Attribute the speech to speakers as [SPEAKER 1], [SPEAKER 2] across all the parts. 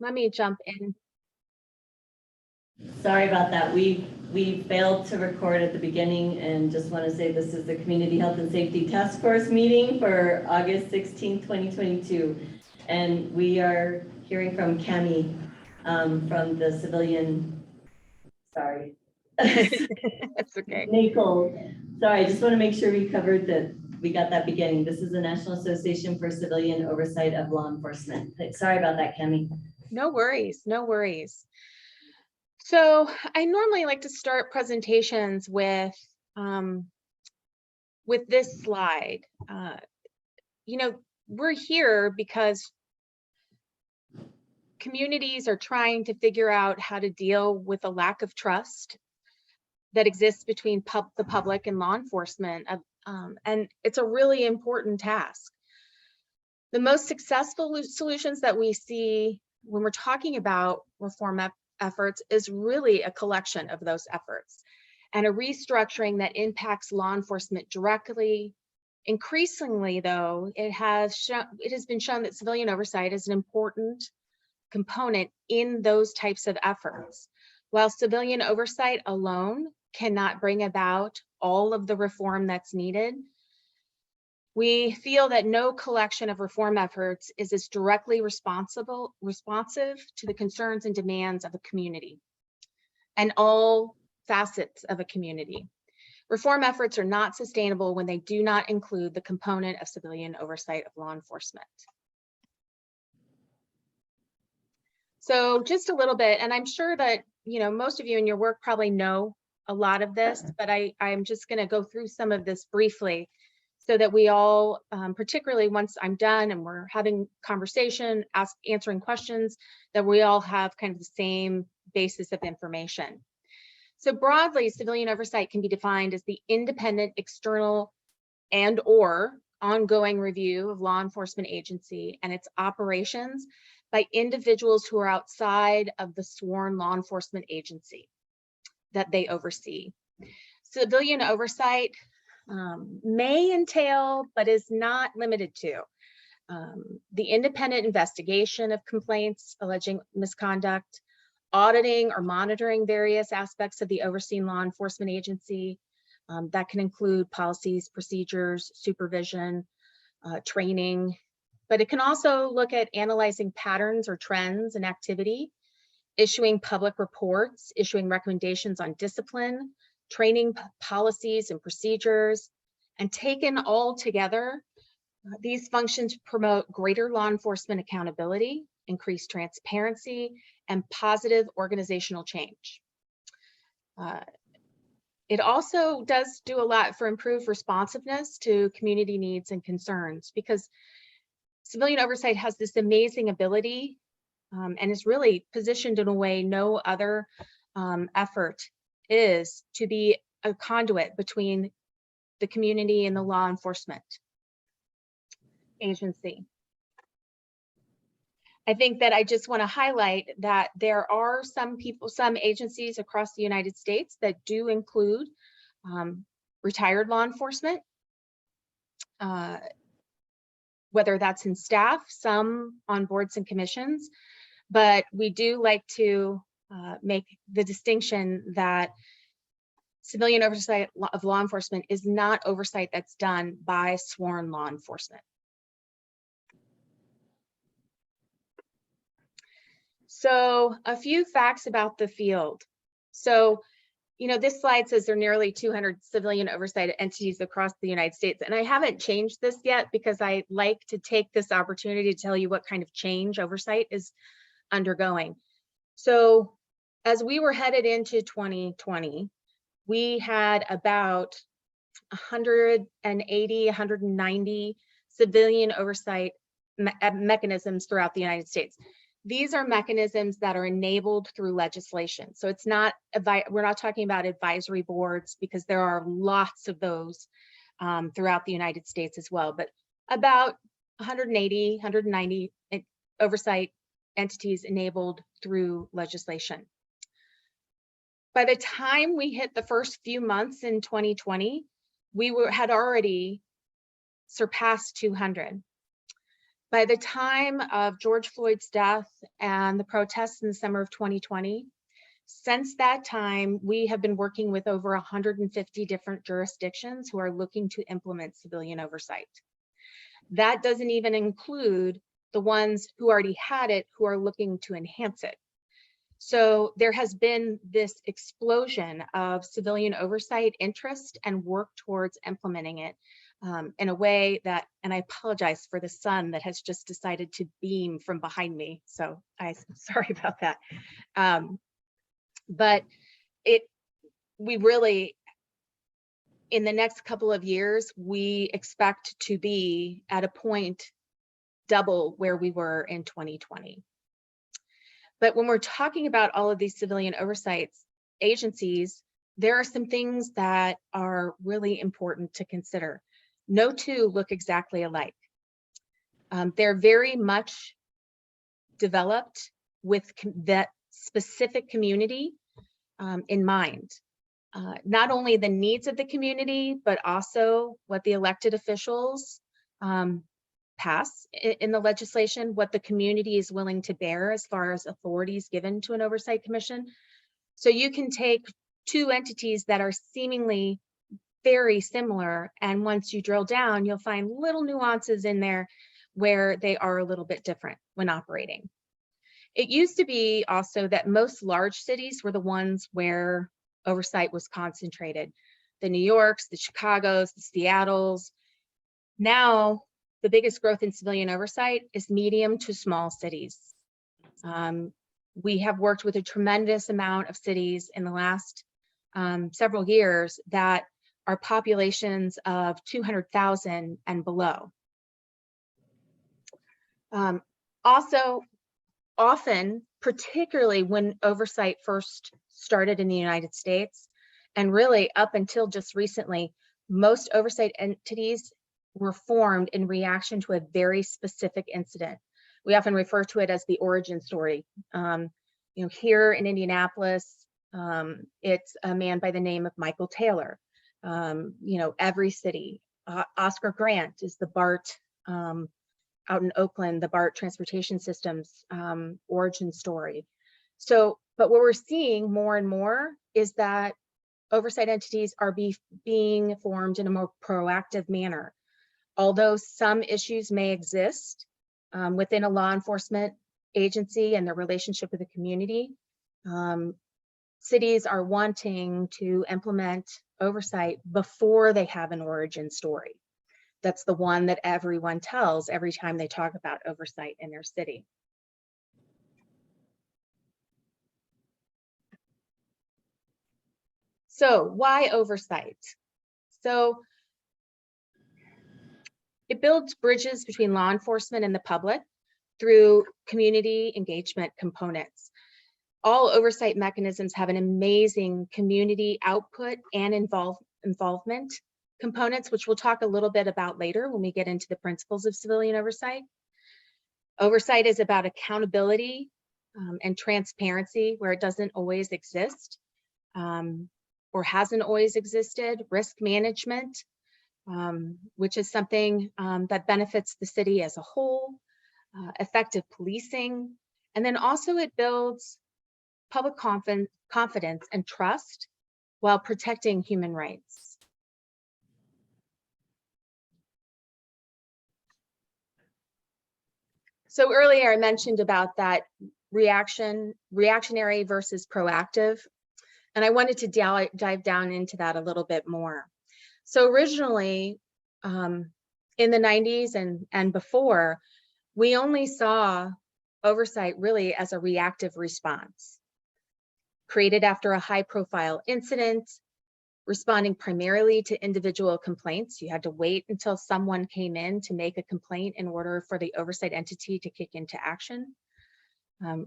[SPEAKER 1] let me jump in.
[SPEAKER 2] Sorry about that. We failed to record at the beginning, and just want to say this is the Community Health and Safety Task Force meeting for August 16, 2022. And we are hearing from Cami from the civilian, sorry.
[SPEAKER 1] That's okay.
[SPEAKER 2] Nicole. Sorry, I just want to make sure we covered that. We got that beginning. This is the National Association for Civilian Oversight of Law Enforcement. Sorry about that, Cami.
[SPEAKER 1] No worries, no worries. So I normally like to start presentations with this slide. You know, we're here because communities are trying to figure out how to deal with the lack of trust that exists between the public and law enforcement. And it's a really important task. The most successful solutions that we see when we're talking about reform efforts is really a collection of those efforts and a restructuring that impacts law enforcement directly. Increasingly, though, it has been shown that civilian oversight is an important component in those types of efforts. While civilian oversight alone cannot bring about all of the reform that's needed, we feel that no collection of reform efforts is as directly responsive to the concerns and demands of a community and all facets of a community. Reform efforts are not sustainable when they do not include the component of civilian oversight of law enforcement. So just a little bit, and I'm sure that most of you in your work probably know a lot of this, but I'm just going to go through some of this briefly so that we all, particularly once I'm done and we're having conversation, answering questions, that we all have kind of the same basis of information. So broadly, civilian oversight can be defined as the independent, external, and/or ongoing review of law enforcement agency and its operations by individuals who are outside of the sworn law enforcement agency that they oversee. Civilian oversight may entail, but is not limited to, the independent investigation of complaints alleging misconduct, auditing or monitoring various aspects of the overseen law enforcement agency. That can include policies, procedures, supervision, training, but it can also look at analyzing patterns or trends in activity, issuing public reports, issuing recommendations on discipline, training policies and procedures, and taken all together, these functions promote greater law enforcement accountability, increased transparency, and positive organizational change. It also does do a lot for improved responsiveness to community needs and concerns, because civilian oversight has this amazing ability and is really positioned in a way no other effort is, to be a conduit between the community and the law enforcement agency. I think that I just want to highlight that there are some agencies across the United States that do include retired law enforcement, whether that's in staff, some on boards and commissions, but we do like to make the distinction that civilian oversight of law enforcement is not oversight that's done by sworn law enforcement. So a few facts about the field. So, this slide says there are nearly 200 civilian oversight entities across the United States. And I haven't changed this yet because I like to take this opportunity to tell you what kind of change oversight is undergoing. So as we were headed into 2020, we had about 180, 190 civilian oversight mechanisms throughout the United States. These are mechanisms that are enabled through legislation. So it's not, we're not talking about advisory boards, because there are lots of those throughout the United States as well, but about 180, 190 oversight entities enabled through legislation. By the time we hit the first few months in 2020, we had already surpassed 200. By the time of George Floyd's death and the protests in the summer of 2020, since that time, we have been working with over 150 different jurisdictions who are looking to implement civilian oversight. That doesn't even include the ones who already had it, who are looking to enhance it. So there has been this explosion of civilian oversight interest and work towards implementing it in a way that, and I apologize for the sun that has just decided to beam from behind me. So I'm sorry about that. But we really, in the next couple of years, we expect to be at a point double where we were in 2020. But when we're talking about all of these civilian oversight agencies, there are some things that are really important to consider. No two look exactly alike. They're very much developed with that specific community in mind. Not only the needs of the community, but also what the elected officials pass in the legislation, what the community is willing to bear as far as authorities given to an oversight commission. So you can take two entities that are seemingly very similar, and once you drill down, you'll find little nuances in there where they are a little bit different when operating. It used to be also that most large cities were the ones where oversight was concentrated. The New Yorks, the Chicagos, the Seattles. Now, the biggest growth in civilian oversight is medium to small cities. We have worked with a tremendous amount of cities in the last several years that are populations of 200,000 and below. Also, often, particularly when oversight first started in the United States, and really up until just recently, most oversight entities were formed in reaction to a very specific incident. We often refer to it as the origin story. Here in Indianapolis, it's a man by the name of Michael Taylor. Every city. Oscar Grant is the BART out in Oakland, the BART transportation systems origin story. So, but what we're seeing more and more is that oversight entities are being formed in a more proactive manner. Although some issues may exist within a law enforcement agency and their relationship with the community, cities are wanting to implement oversight before they have an origin story. That's the one that everyone tells every time they talk about oversight in their city. So why oversight? So it builds bridges between law enforcement and the public through community engagement components. All oversight mechanisms have an amazing community output and involvement components, which we'll talk a little bit about later when we get into the principles of civilian oversight. Oversight is about accountability and transparency where it doesn't always exist or hasn't always existed. Risk management, which is something that benefits the city as a whole. Effective policing, and then also it builds public confidence and trust while protecting human rights. So earlier I mentioned about that reactionary versus proactive, and I wanted to dive down into that a little bit more. So originally, in the 90s and before, we only saw oversight really as a reactive response, created after a high-profile incident, responding primarily to individual complaints. You had to wait until someone came in to make a complaint in order for the oversight entity to kick into action.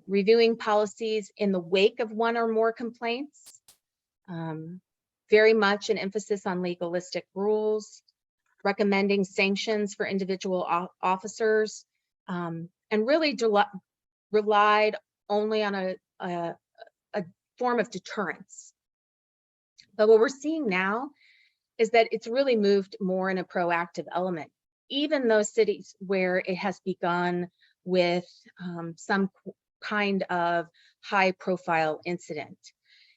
[SPEAKER 1] Reviewing policies in the wake of one or more complaints. Very much an emphasis on legalistic rules, recommending sanctions for individual officers, and really relied only on a form of deterrence. But what we're seeing now is that it's really moved more in a proactive element. even those cities where it has begun with some kind of high profile incident.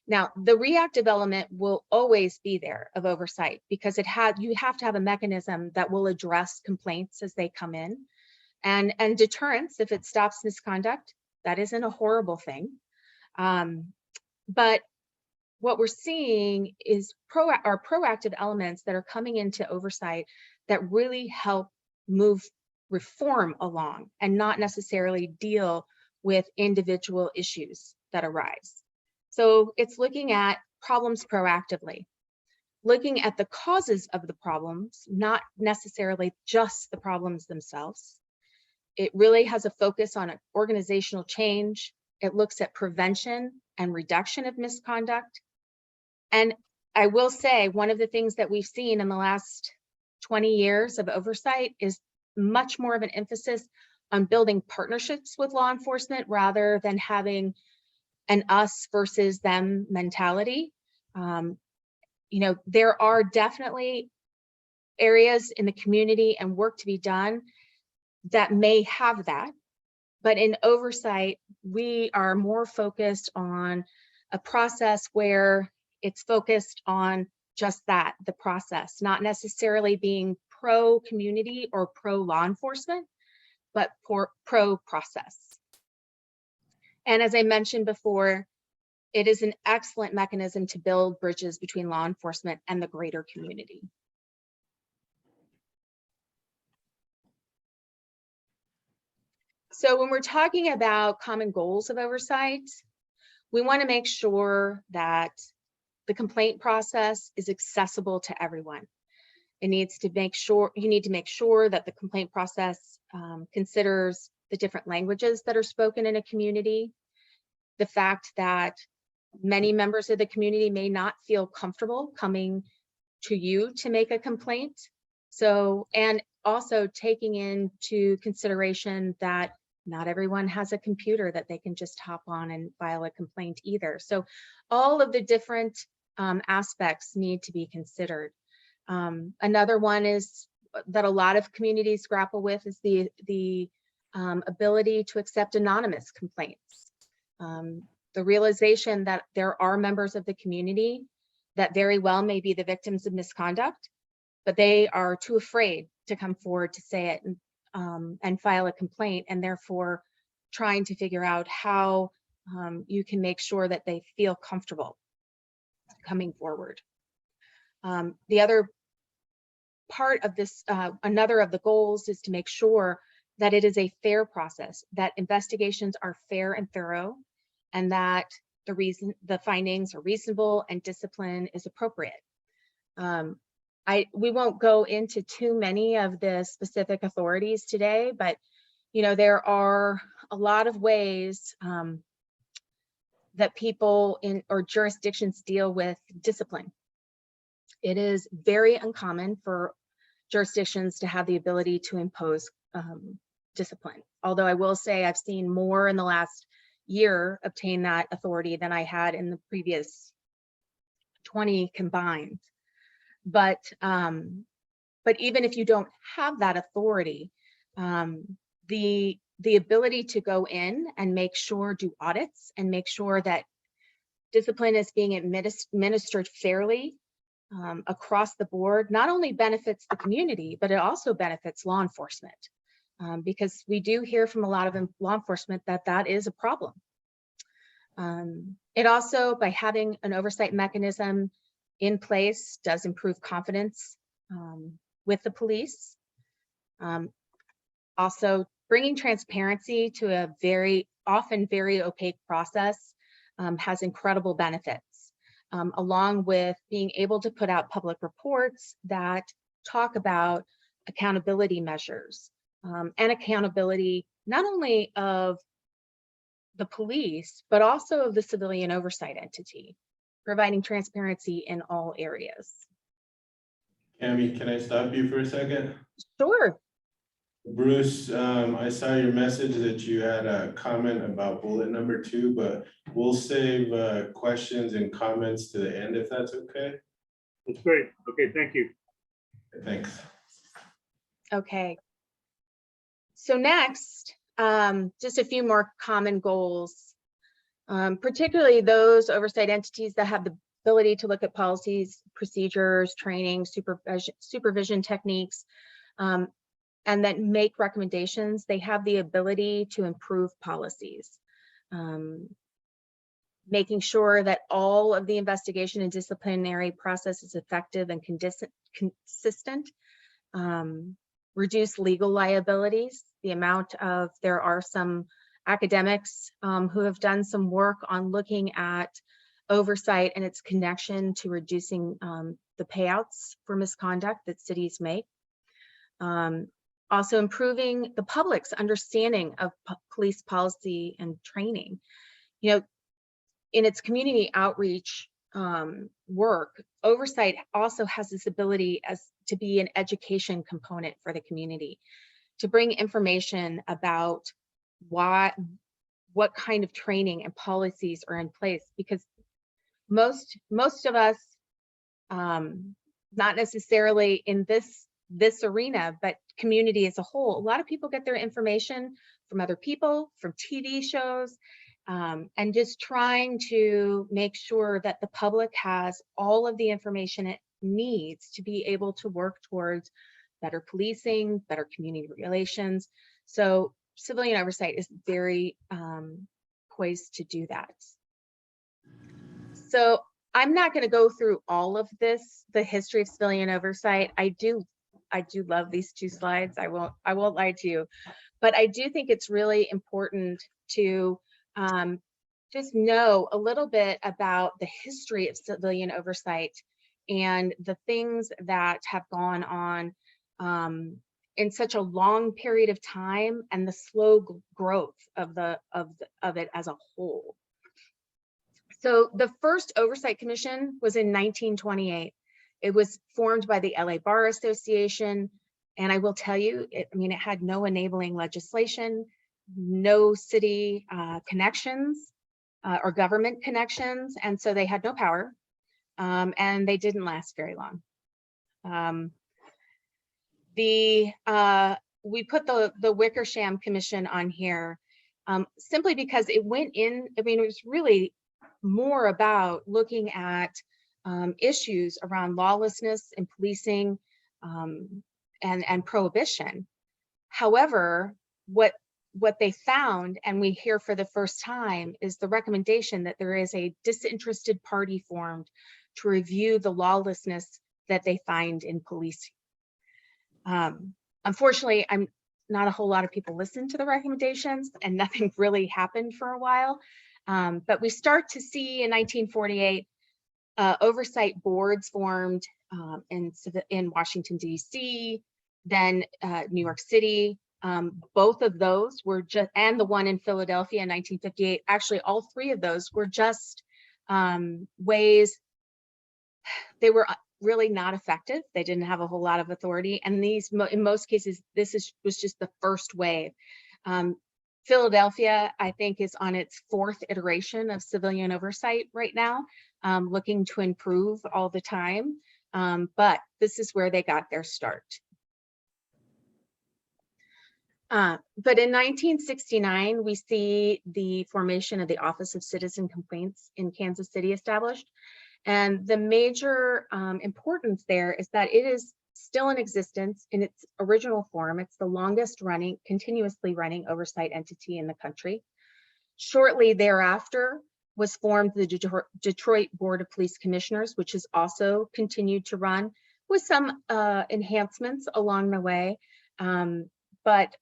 [SPEAKER 1] Now, the reactive element will always be there of oversight because you have to have a mechanism that will address complaints as they come in, and deterrence if it stops misconduct. That isn't a horrible thing. But what we're seeing is proactive elements that are coming into oversight that really help move reform along and not necessarily deal with individual issues that arise. So it's looking at problems proactively, looking at the causes of the problems, not necessarily just the problems themselves. It really has a focus on organizational change. It looks at prevention and reduction of misconduct. And I will say, one of the things that we've seen in the last 20 years of oversight is much more of an emphasis on building partnerships with law enforcement rather than having an us versus them mentality. There are definitely areas in the community and work to be done that may have that, but in oversight, we are more focused on a process where it's focused on just that, the process, not necessarily being pro community or pro law enforcement, but pro process. And as I mentioned before, it is an excellent mechanism to build bridges between law enforcement and the greater community. So when we're talking about common goals of oversight, we want to make sure that the complaint process is accessible to everyone. You need to make sure that the complaint process considers the different languages that are spoken in a community, the fact that many members of the community may not feel comfortable coming to you to make a complaint. So, and also taking into consideration that not everyone has a computer that they can just hop on and file a complaint either. So all of the different aspects need to be considered. Another one is that a lot of communities grapple with is the ability to accept anonymous complaints. The realization that there are members of the community that very well may be the victims of misconduct, but they are too afraid to come forward to say it and file a complaint, and therefore trying to figure out how you can make sure that they feel comfortable coming forward. The other part of this, another of the goals is to make sure that it is a fair process, that investigations are fair and thorough, and that the findings are reasonable and discipline is appropriate. We won't go into too many of the specific authorities today, but there are a lot of ways that people or jurisdictions deal with discipline. It is very uncommon for jurisdictions to have the ability to impose discipline. Although I will say I've seen more in the last year obtain that authority than I had in the previous 20 combined. But even if you don't have that authority, the ability to go in and do audits and make sure that discipline is being administered fairly across the board not only benefits the community, but it also benefits law enforcement. Because we do hear from a lot of law enforcement that is a problem. It also, by having an oversight mechanism in place, does improve confidence with the police. Also, bringing transparency to a often very opaque process has incredible benefits, along with being able to put out public reports that talk about accountability measures. And accountability not only of the police, but also of the civilian oversight entity, providing transparency in all areas.
[SPEAKER 3] Cami, can I stop you for a second?
[SPEAKER 1] Sure.
[SPEAKER 3] Bruce, I saw your message that you had a comment about bullet number 2, but we'll save questions and comments to the end if that's okay.
[SPEAKER 4] That's great. Okay, thank you.
[SPEAKER 3] Thanks.
[SPEAKER 1] Okay. So next, just a few more common goals, particularly those oversight entities that have the ability to look at policies, procedures, training, supervision techniques, and then make recommendations. They have the ability to improve policies, making sure that all of the investigation and disciplinary process is effective and consistent, reduce legal liabilities. There are some academics who have done some work on looking at oversight and its connection to reducing the payouts for misconduct that cities make. Also improving the public's understanding of police policy and training. You know, in its community outreach work, oversight also has this ability to be an education component for the community, to bring information about what kind of training and policies are in place, because most of us, not necessarily in this arena, but community as a whole, a lot of people get their information from other people, from TV shows, and just trying to make sure that the public has all of the information it needs to be able to work towards better policing, better community relations. So civilian oversight is very poised to do that. So I'm not going to go through all of this, the history of civilian oversight. I do love these two slides. I won't lie to you, but I do think it's really important to just know a little bit about the history of civilian oversight and the things that have gone on in such a long period of time, and the slow growth of it as a whole. So the first Oversight Commission was in 1928. It was formed by the LA Bar Association, and I will tell you, it had no enabling legislation, no city connections or government connections, and so they had no power, and they didn't last very long. We put the Wickersham Commission on here simply because it went in. It was really more about looking at issues around lawlessness and policing and prohibition. However, what they found, and we hear for the first time, is the recommendation that there is a disinterested party formed to review the lawlessness that they find in policing. Unfortunately, not a whole lot of people listened to the recommendations, and nothing really happened for a while. But we start to see in 1948 oversight boards formed in Washington, D.C., then New York City. Both of those were just, and the one in Philadelphia in 1958, actually all three of those were just ways. They were really not effective. They didn't have a whole lot of authority. And these, in most cases, was just the first wave. Philadelphia, I think, is on its fourth iteration of civilian oversight right now, looking to improve all the time. But this is where they got their start. But in 1969, we see the formation of the Office of Citizen Complaints in Kansas City established. And the major importance there is that it is still in existence in its original form. It's the longest running, continuously running oversight entity in the country. Shortly thereafter was formed the Detroit Board of Police Commissioners, which has also continued to run with some enhancements along the way, but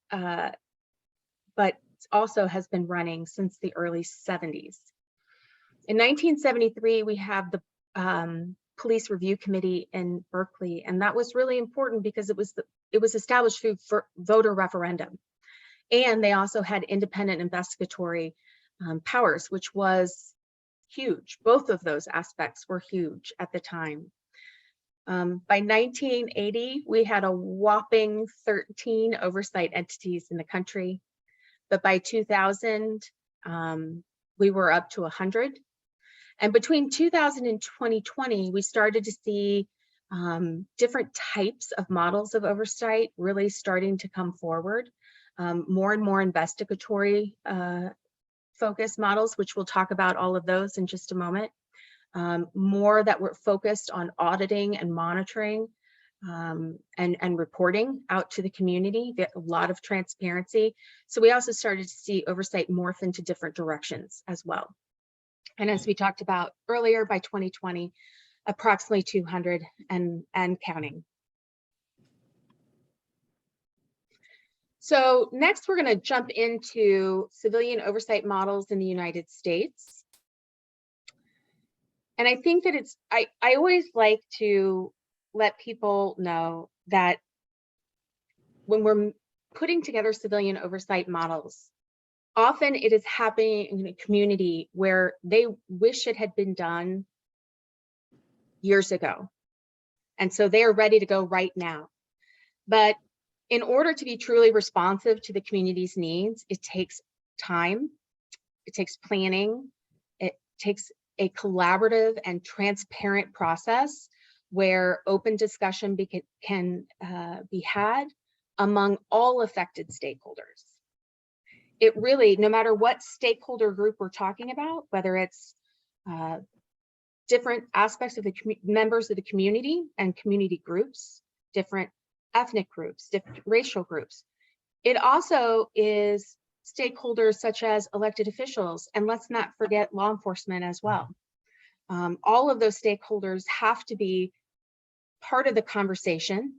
[SPEAKER 1] also has been running since the early 70s. In 1973, we have the Police Review Committee in Berkeley, and that was really important because it was established through voter referendum, and they also had independent investigatory powers, which was huge. Both of those aspects were huge at the time. By 1980, we had a whopping 13 oversight entities in the country, but by 2000, we were up to 100. And between 2000 and 2020, we started to see different types of models of oversight really starting to come forward. More and more investigatory focused models, which we'll talk about all of those in just a moment. More that we're focused on auditing and monitoring and reporting out to the community, a lot of transparency. So we also started to see oversight morph into different directions as well. And as we talked about earlier, by 2020, approximately 200 and counting. So next, we're going to jump into civilian oversight models in the United States. And I think that I always like to let people know that when we're putting together civilian oversight models, often it is happening in a community where they wish it had been done years ago. And so they are ready to go right now. But in order to be truly responsive to the community's needs, it takes time, it takes planning, it takes a collaborative and transparent process where open discussion can be had among all affected stakeholders. It really, no matter what stakeholder group we're talking about, whether it's different aspects of the members of the community and community groups, different ethnic groups, different racial groups. It also is stakeholders such as elected officials, and let's not forget law enforcement as well. All of those stakeholders have to be part of the conversation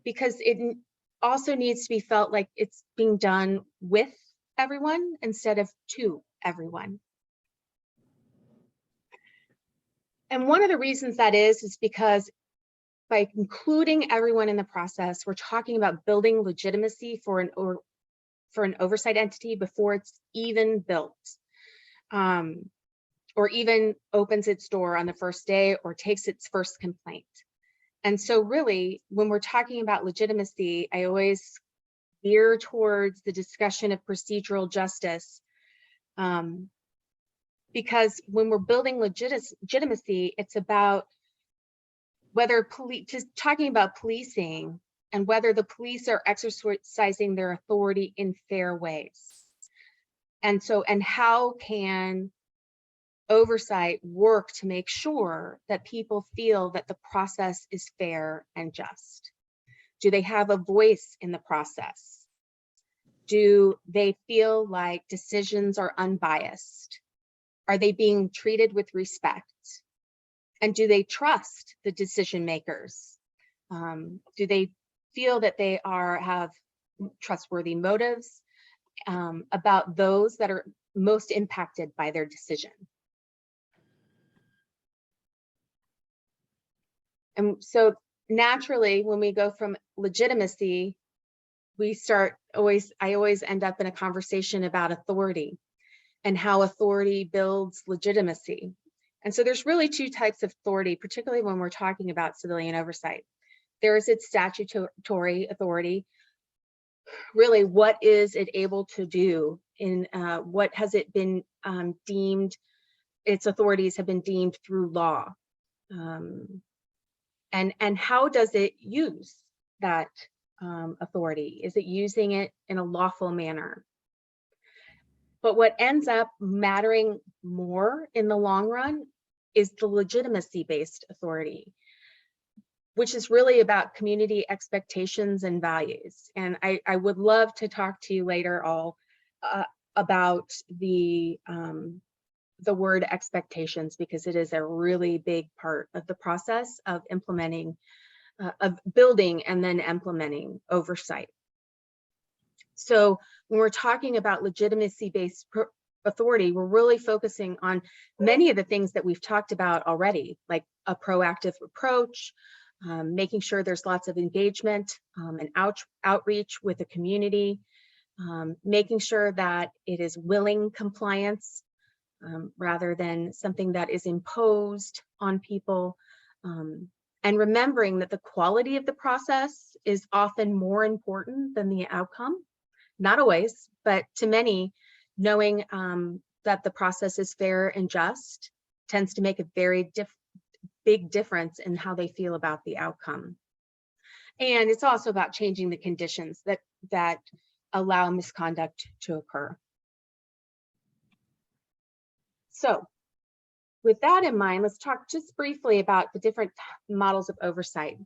[SPEAKER 1] because it also needs to be felt like it's being done with everyone instead of to everyone. And one of the reasons that is because by including everyone in the process, we're talking about building legitimacy for an oversight entity before it's even built, or even opens its door on the first day or takes its first complaint. And so really, when we're talking about legitimacy, I always veer towards the discussion of procedural justice, because when we're building legitimacy, it's about whether talking about policing and whether the police are exercising their authority in fair ways. And how can oversight work to make sure that people feel that the process is fair and just? Do they have a voice in the process? Do they feel like decisions are unbiased? Are they being treated with respect? And do they trust the decision makers? Do they feel that they have trustworthy motives about those that are most impacted by their decision? And so naturally, when we go from legitimacy, I always end up in a conversation about authority and how authority builds legitimacy. And so there's really two types of authority, particularly when we're talking about civilian oversight. There is its statutory authority. Really, what is it able to do? In what has it been deemed? Its authorities have been deemed through law. And how does it use that authority? Is it using it in a lawful manner? But what ends up mattering more in the long run is the legitimacy-based authority, which is really about community expectations and values. And I would love to talk to you later all about the word expectations, because it is a really big part of the process of implementing, of building and then implementing oversight. So when we're talking about legitimacy-based authority, we're really focusing on many of the things that we've talked about already, like a proactive approach, making sure there's lots of engagement and outreach with the community, making sure that it is willing compliance rather than something that is imposed on people, and remembering that the quality of the process is often more important than the outcome. Not always, but to many, knowing that the process is fair and just tends to make a very big difference in how they feel about the outcome. And it's also about changing the conditions that allow misconduct to occur. So with that in mind, let's talk just briefly about the different models of oversight.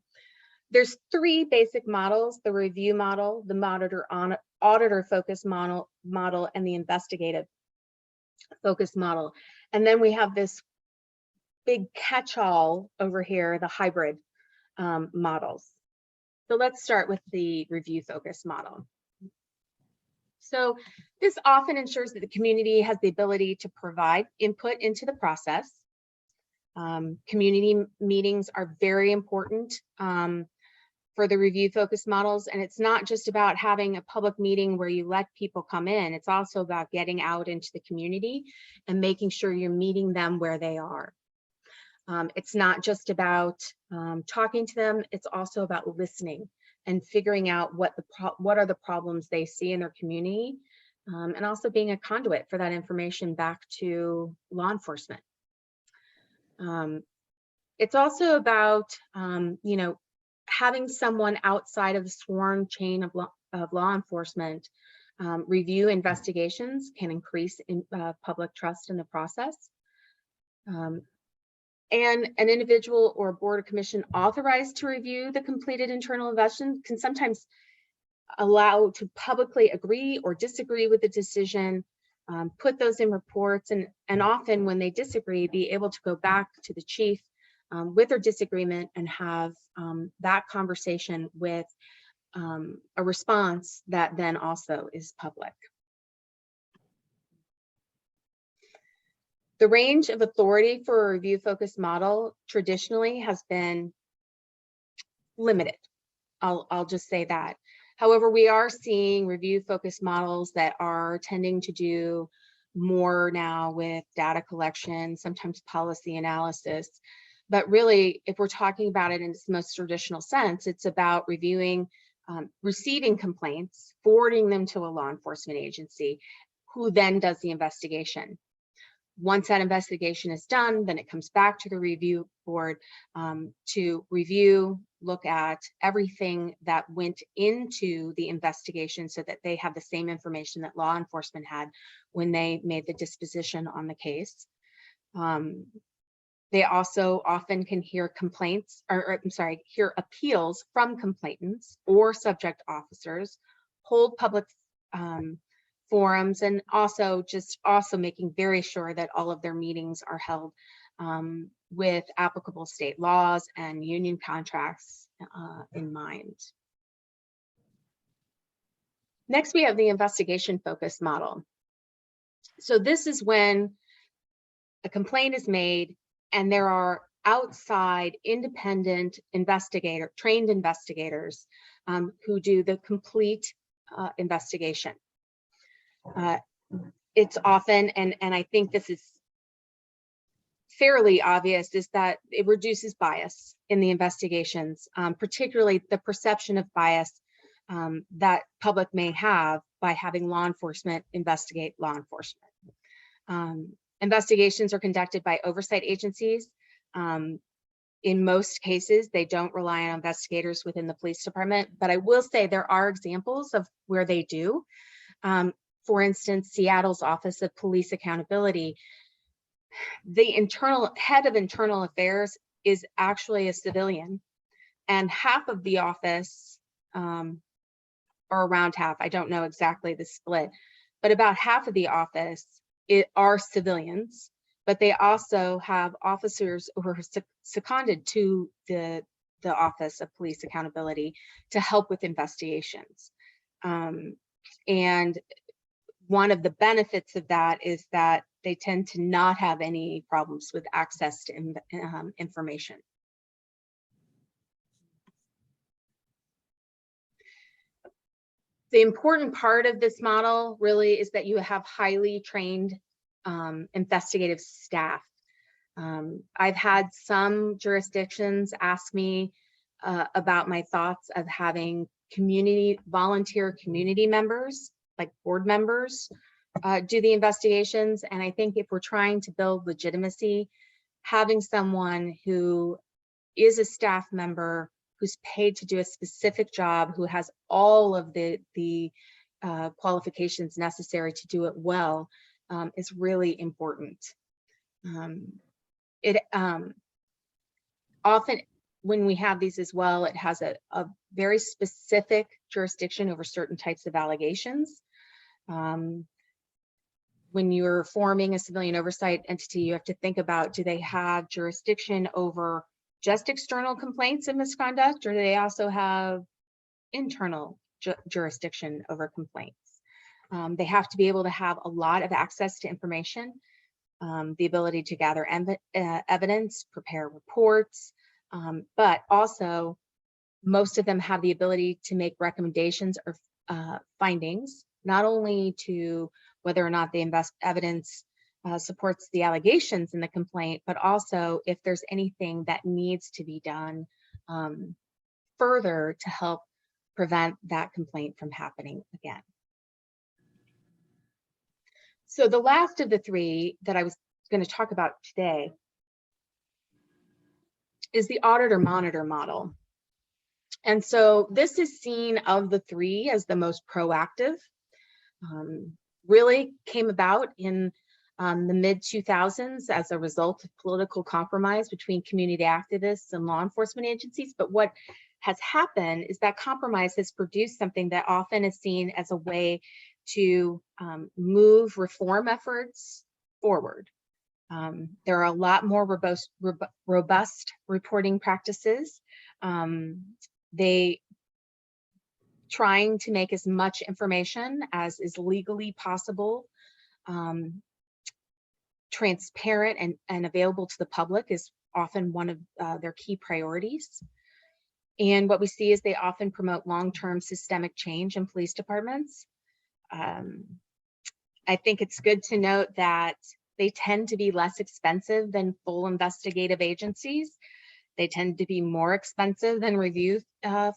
[SPEAKER 1] There's three basic models: the review model, the auditor focus model, and the investigative focus model. And then we have this big catch-all over here, the hybrid models. So let's start with the review focus model. So this often ensures that the community has the ability to provide input into the process. Community meetings are very important for the review focus models. And it's not just about having a public meeting where you let people come in. It's also about getting out into the community and making sure you're meeting them where they are. It's not just about talking to them. It's also about listening and figuring out what are the problems they see in their community, and also being a conduit for that information back to law enforcement. It's also about having someone outside of the sworn chain of law enforcement review investigations can increase public trust in the process. And an individual or board or commission authorized to review the completed internal investigation can sometimes allow to publicly agree or disagree with the decision, put those in reports, and often when they disagree, be able to go back to the chief with their disagreement and have that conversation with a response that then also is public. The range of authority for a review-focused model traditionally has been limited. I'll just say that. However, we are seeing review-focused models that are tending to do more now with data collection, sometimes policy analysis. But really, if we're talking about it in its most traditional sense, it's about reviewing, receiving complaints, forwarding them to a law enforcement agency, who then does the investigation. Once that investigation is done, then it comes back to the review board to review, look at everything that went into the investigation so that they have the same information that law enforcement had when they made the disposition on the case. They also often can hear complaints, hear appeals from complainants or subject officers, hold public forums, and also making very sure that all of their meetings are held with applicable state laws and union contracts in mind. Next, we have the investigation focused model. So this is when a complaint is made and there are outside independent trained investigators who do the complete investigation. It's often, and I think this is fairly obvious, is that it reduces bias in the investigations, particularly the perception of bias that public may have by having law enforcement investigate law enforcement. Investigations are conducted by oversight agencies. In most cases, they don't rely on investigators within the police department, but I will say there are examples of where they do. For instance, Seattle's Office of Police Accountability, the head of internal affairs is actually a civilian, and half of the office, or around half, I don't know exactly the split, but about half of the office are civilians, but they also have officers who are seconded to the Office of Police Accountability to help with investigations. And one of the benefits of that is that they tend to not have any problems with access to information. The important part of this model really is that you have highly trained investigative staff. I've had some jurisdictions ask me about my thoughts of having volunteer community members, like board members, do the investigations. And I think if we're trying to build legitimacy, having someone who is a staff member who's paid to do a specific job, who has all of the qualifications necessary to do it well, is really important. Often when we have these as well, it has a very specific jurisdiction over certain types of allegations. When you're forming a civilian oversight entity, you have to think about, do they have jurisdiction over just external complaints of misconduct, or do they also have internal jurisdiction over complaints? They have to be able to have a lot of access to information, the ability to gather evidence, prepare reports, but also most of them have the ability to make recommendations or findings, not only to whether or not the evidence supports the allegations in the complaint, but also if there's anything that needs to be done further to help prevent that complaint from happening again. So the last of the three that I was going to talk about today is the auditor monitor model. And so this is seen of the three as the most proactive. Really came about in the mid-2000s as a result of political compromise between community activists and law enforcement agencies. But what has happened is that compromise has produced something that often is seen as a way to move reform efforts forward. There are a lot more robust reporting practices. They trying to make as much information as is legally possible transparent and available to the public is often one of their key priorities. And what we see is they often promote long-term systemic change in police departments. I think it's good to note that they tend to be less expensive than full investigative agencies. They tend to be more expensive than review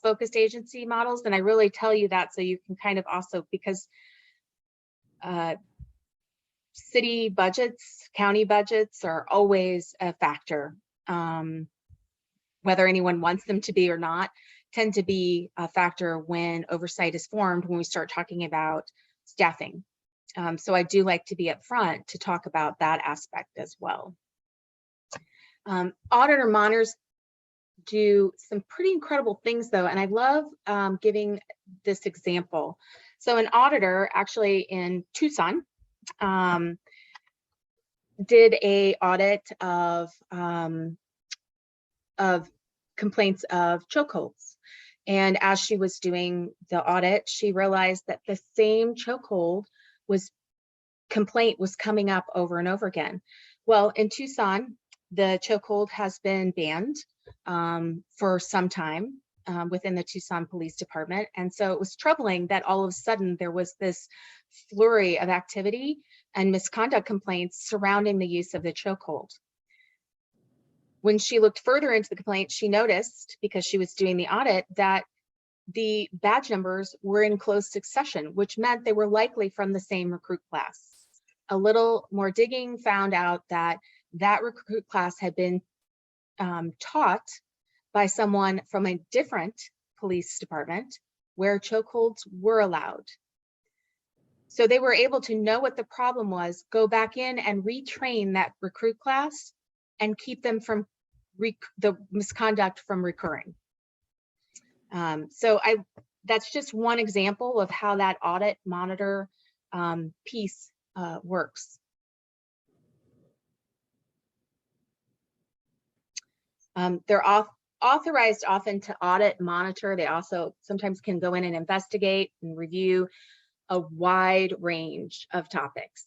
[SPEAKER 1] focused agency models. And I really tell you that so you can kind of also, because city budgets, county budgets are always a factor, whether anyone wants them to be or not, tend to be a factor when oversight is formed, when we start talking about staffing. So I do like to be upfront to talk about that aspect as well. Auditor monitors do some pretty incredible things though, and I love giving this example. So an auditor actually in Tucson did a audit of complaints of chokeholds. And as she was doing the audit, she realized that the same chokehold complaint was coming up over and over again. Well, in Tucson, the chokehold has been banned for some time within the Tucson Police Department. And so it was troubling that all of a sudden there was this flurry of activity and misconduct complaints surrounding the use of the chokehold. When she looked further into the complaint, she noticed, because she was doing the audit, that the badge numbers were in close succession, which meant they were likely from the same recruit class. A little more digging found out that that recruit class had been taught by someone from a different police department where chokeholds were allowed. So they were able to know what the problem was, go back in and retrain that recruit class and keep them from the misconduct from recurring. So that's just one example of how that audit monitor piece works. They're authorized often to audit, monitor. They also sometimes can go in and investigate and review a wide range of topics.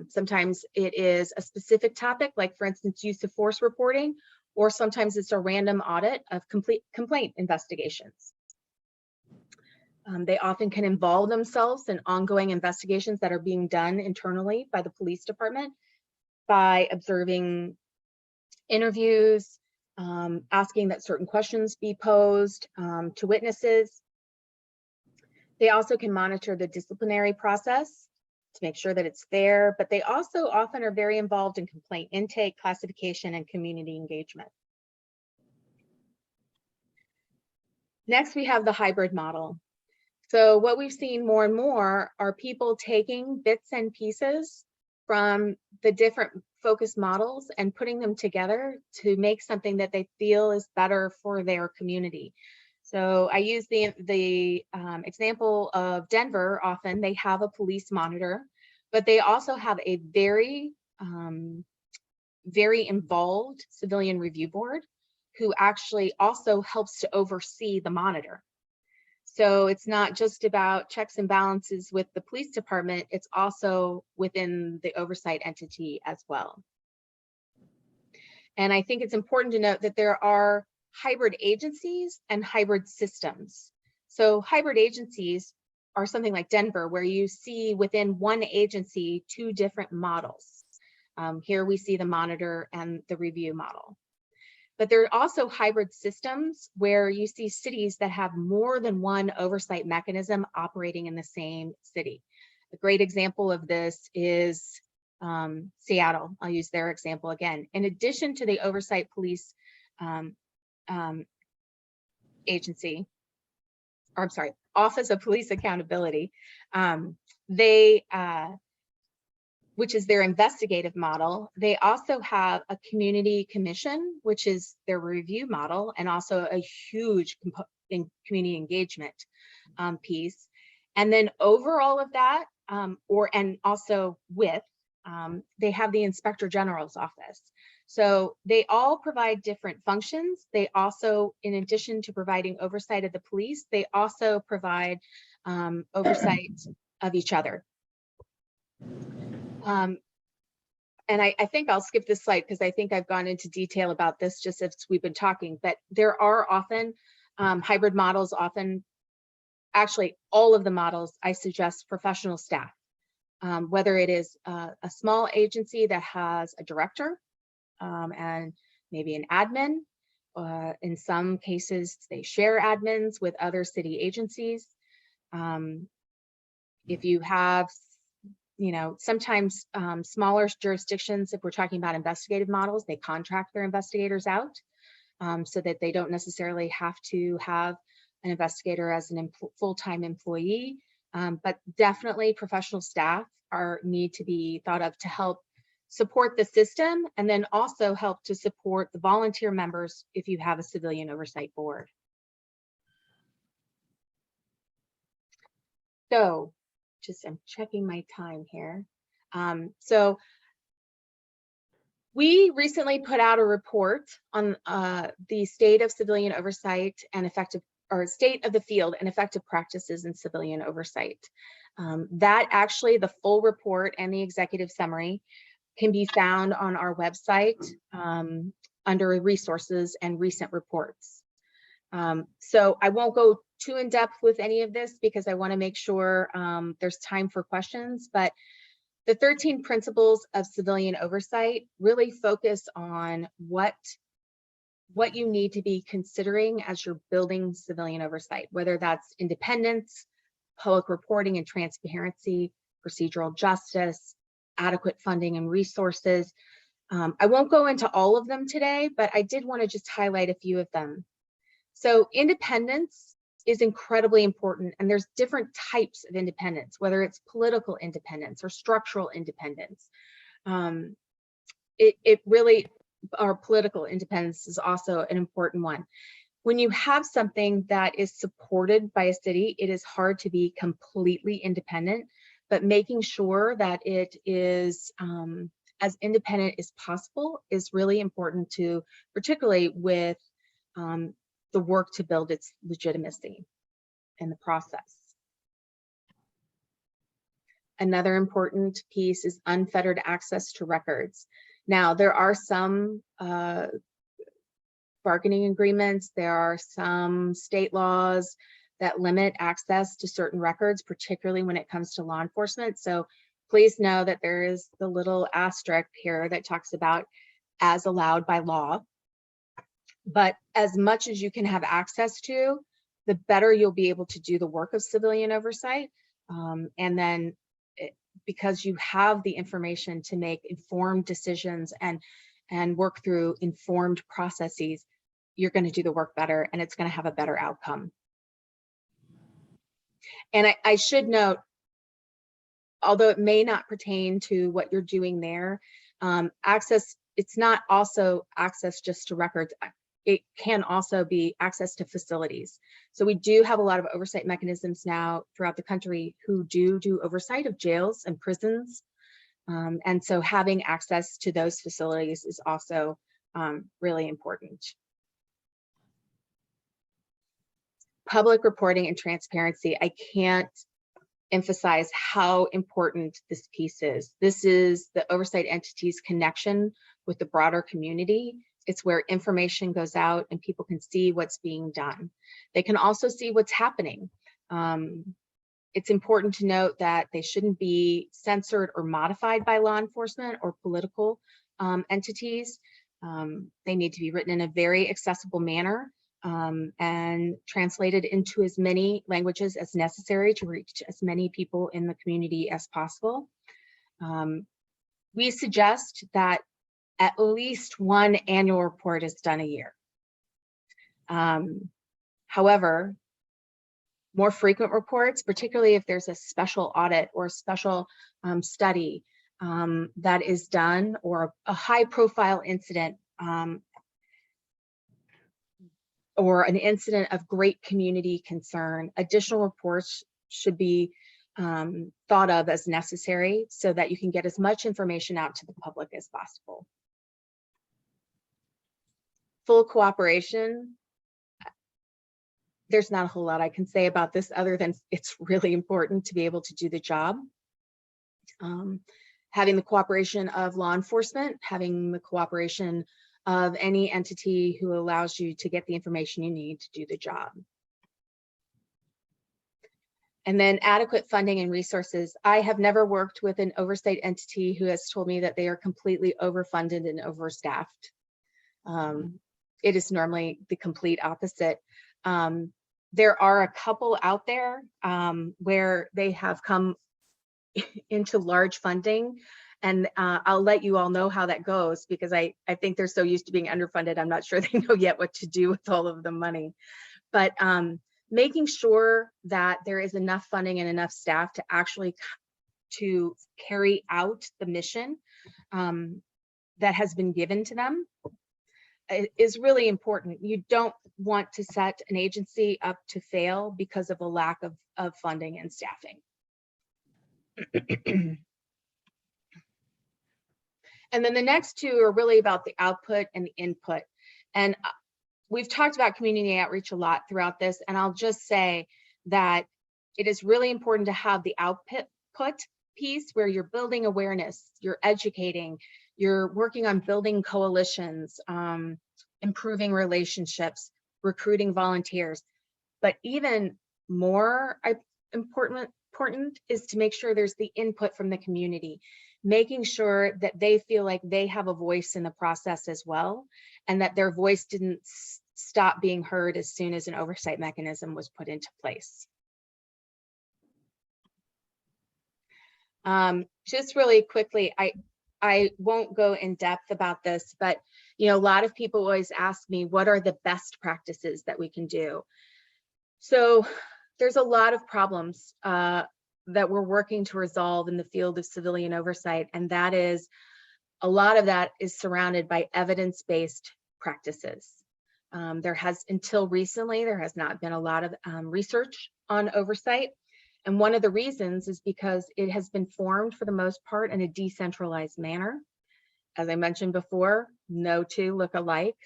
[SPEAKER 1] Sometimes it is a specific topic, like for instance, use of force reporting, or sometimes it's a random audit of complaint investigations. They often can involve themselves in ongoing investigations that are being done internally by the police department by observing interviews, asking that certain questions be posed to witnesses. They also can monitor the disciplinary process to make sure that it's there, but they also often are very involved in complaint intake, classification, and community engagement. Next, we have the hybrid model. So what we've seen more and more are people taking bits and pieces from the different focus models and putting them together to make something that they feel is better for their community. So I use the example of Denver. Often they have a police monitor, but they also have a very involved civilian review board who actually also helps to oversee the monitor. So it's not just about checks and balances with the police department, it's also within the oversight entity as well. And I think it's important to note that there are hybrid agencies and hybrid systems. So hybrid agencies are something like Denver, where you see within one agency 2 different models. Here we see the monitor and the review model. But there are also hybrid systems where you see cities that have more than one oversight mechanism operating in the same city. A great example of this is Seattle. I'll use their example again. In addition to the oversight police agency, or I'm sorry, Office of Police Accountability, which is their investigative model. They also have a community commission, which is their review model, and also a huge community engagement piece. And then over all of that, they have the Inspector General's office. So they all provide different functions. They also, in addition to providing oversight of the police, they also provide oversight of each other. And I think I'll skip this slide because I think I've gone into detail about this just as we've been talking, but there are often hybrid models, actually all of the models, I suggest professional staff, whether it is a small agency that has a director and maybe an admin. In some cases, they share admins with other city agencies. If you have, sometimes smaller jurisdictions, if we're talking about investigative models, they contract their investigators out so that they don't necessarily have to have an investigator as a full-time employee. But definitely professional staff need to be thought of to help support the system, and then also help to support the volunteer members if you have a civilian oversight board. So I'm checking my time here. So we recently put out a report on the state of civilian oversight and state of the field and effective practices in civilian oversight. That actually, the full report and the executive summary can be found on our website under resources and recent reports. So I won't go too in depth with any of this because I want to make sure there's time for questions, but the 13 principles of civilian oversight really focus on what you need to be considering as you're building civilian oversight, whether that's independence, public reporting and transparency, procedural justice, adequate funding and resources. I won't go into all of them today, but I did want to just highlight a few of them. So independence is incredibly important, and there's different types of independence, whether it's political independence or structural independence. Our political independence is also an important one. When you have something that is supported by a city, it is hard to be completely independent, but making sure that it is as independent as possible is really important to, particularly with the work to build its legitimacy in the process. Another important piece is unfettered access to records. Now, there are some bargaining agreements, there are some state laws that limit access to certain records, particularly when it comes to law enforcement. So please know that there is the little asterisk here that talks about as allowed by law. But as much as you can have access to, the better you'll be able to do the work of civilian oversight. And then because you have the information to make informed decisions and work through informed processes, you're going to do the work better and it's going to have a better outcome. And I should note, although it may not pertain to what you're doing there, access, it's not also access just to records. It can also be access to facilities. So we do have a lot of oversight mechanisms now throughout the country who do oversight of jails and prisons. And so having access to those facilities is also really important. Public reporting and transparency, I can't emphasize how important this piece is. This is the oversight entity's connection with the broader community. It's where information goes out and people can see what's being done. They can also see what's happening. It's important to note that they shouldn't be censored or modified by law enforcement or political entities. They need to be written in a very accessible manner and translated into as many languages as necessary to reach as many people in the community as possible. We suggest that at least one annual report is done a year. However, more frequent reports, particularly if there's a special audit or a special study that is done, or a high profile incident, or an incident of great community concern, additional reports should be thought of as necessary so that you can get as much information out to the public as possible. Full cooperation. There's not a whole lot I can say about this other than it's really important to be able to do the job. Having the cooperation of law enforcement, having the cooperation of any entity who allows you to get the information you need to do the job. And then adequate funding and resources. I have never worked with an oversight entity who has told me that they are completely overfunded and overstaffed. It is normally the complete opposite. There are a couple out there where they have come into large funding, and I'll let you all know how that goes, because I think they're so used to being underfunded, I'm not sure they know yet what to do with all of the money. But making sure that there is enough funding and enough staff to actually to carry out the mission that has been given to them is really important. You don't want to set an agency up to fail because of a lack of funding and staffing. And then the next two are really about the output and the input. And we've talked about community outreach a lot throughout this, and I'll just say that it is really important to have the output piece where you're building awareness, you're educating, you're working on building coalitions, improving relationships, recruiting volunteers. But even more important is to make sure there's the input from the community, making sure that they feel like they have a voice in the process as well, and that their voice didn't stop being heard as soon as an oversight mechanism was put into place. Just really quickly, I won't go in depth about this, but a lot of people always ask me, what are the best practices that we can do? So there's a lot of problems that we're working to resolve in the field of civilian oversight, and that is, a lot of that is surrounded by evidence-based practices. Until recently, there has not been a lot of research on oversight. And one of the reasons is because it has been formed for the most part in a decentralized manner. As I mentioned before, no two look alike.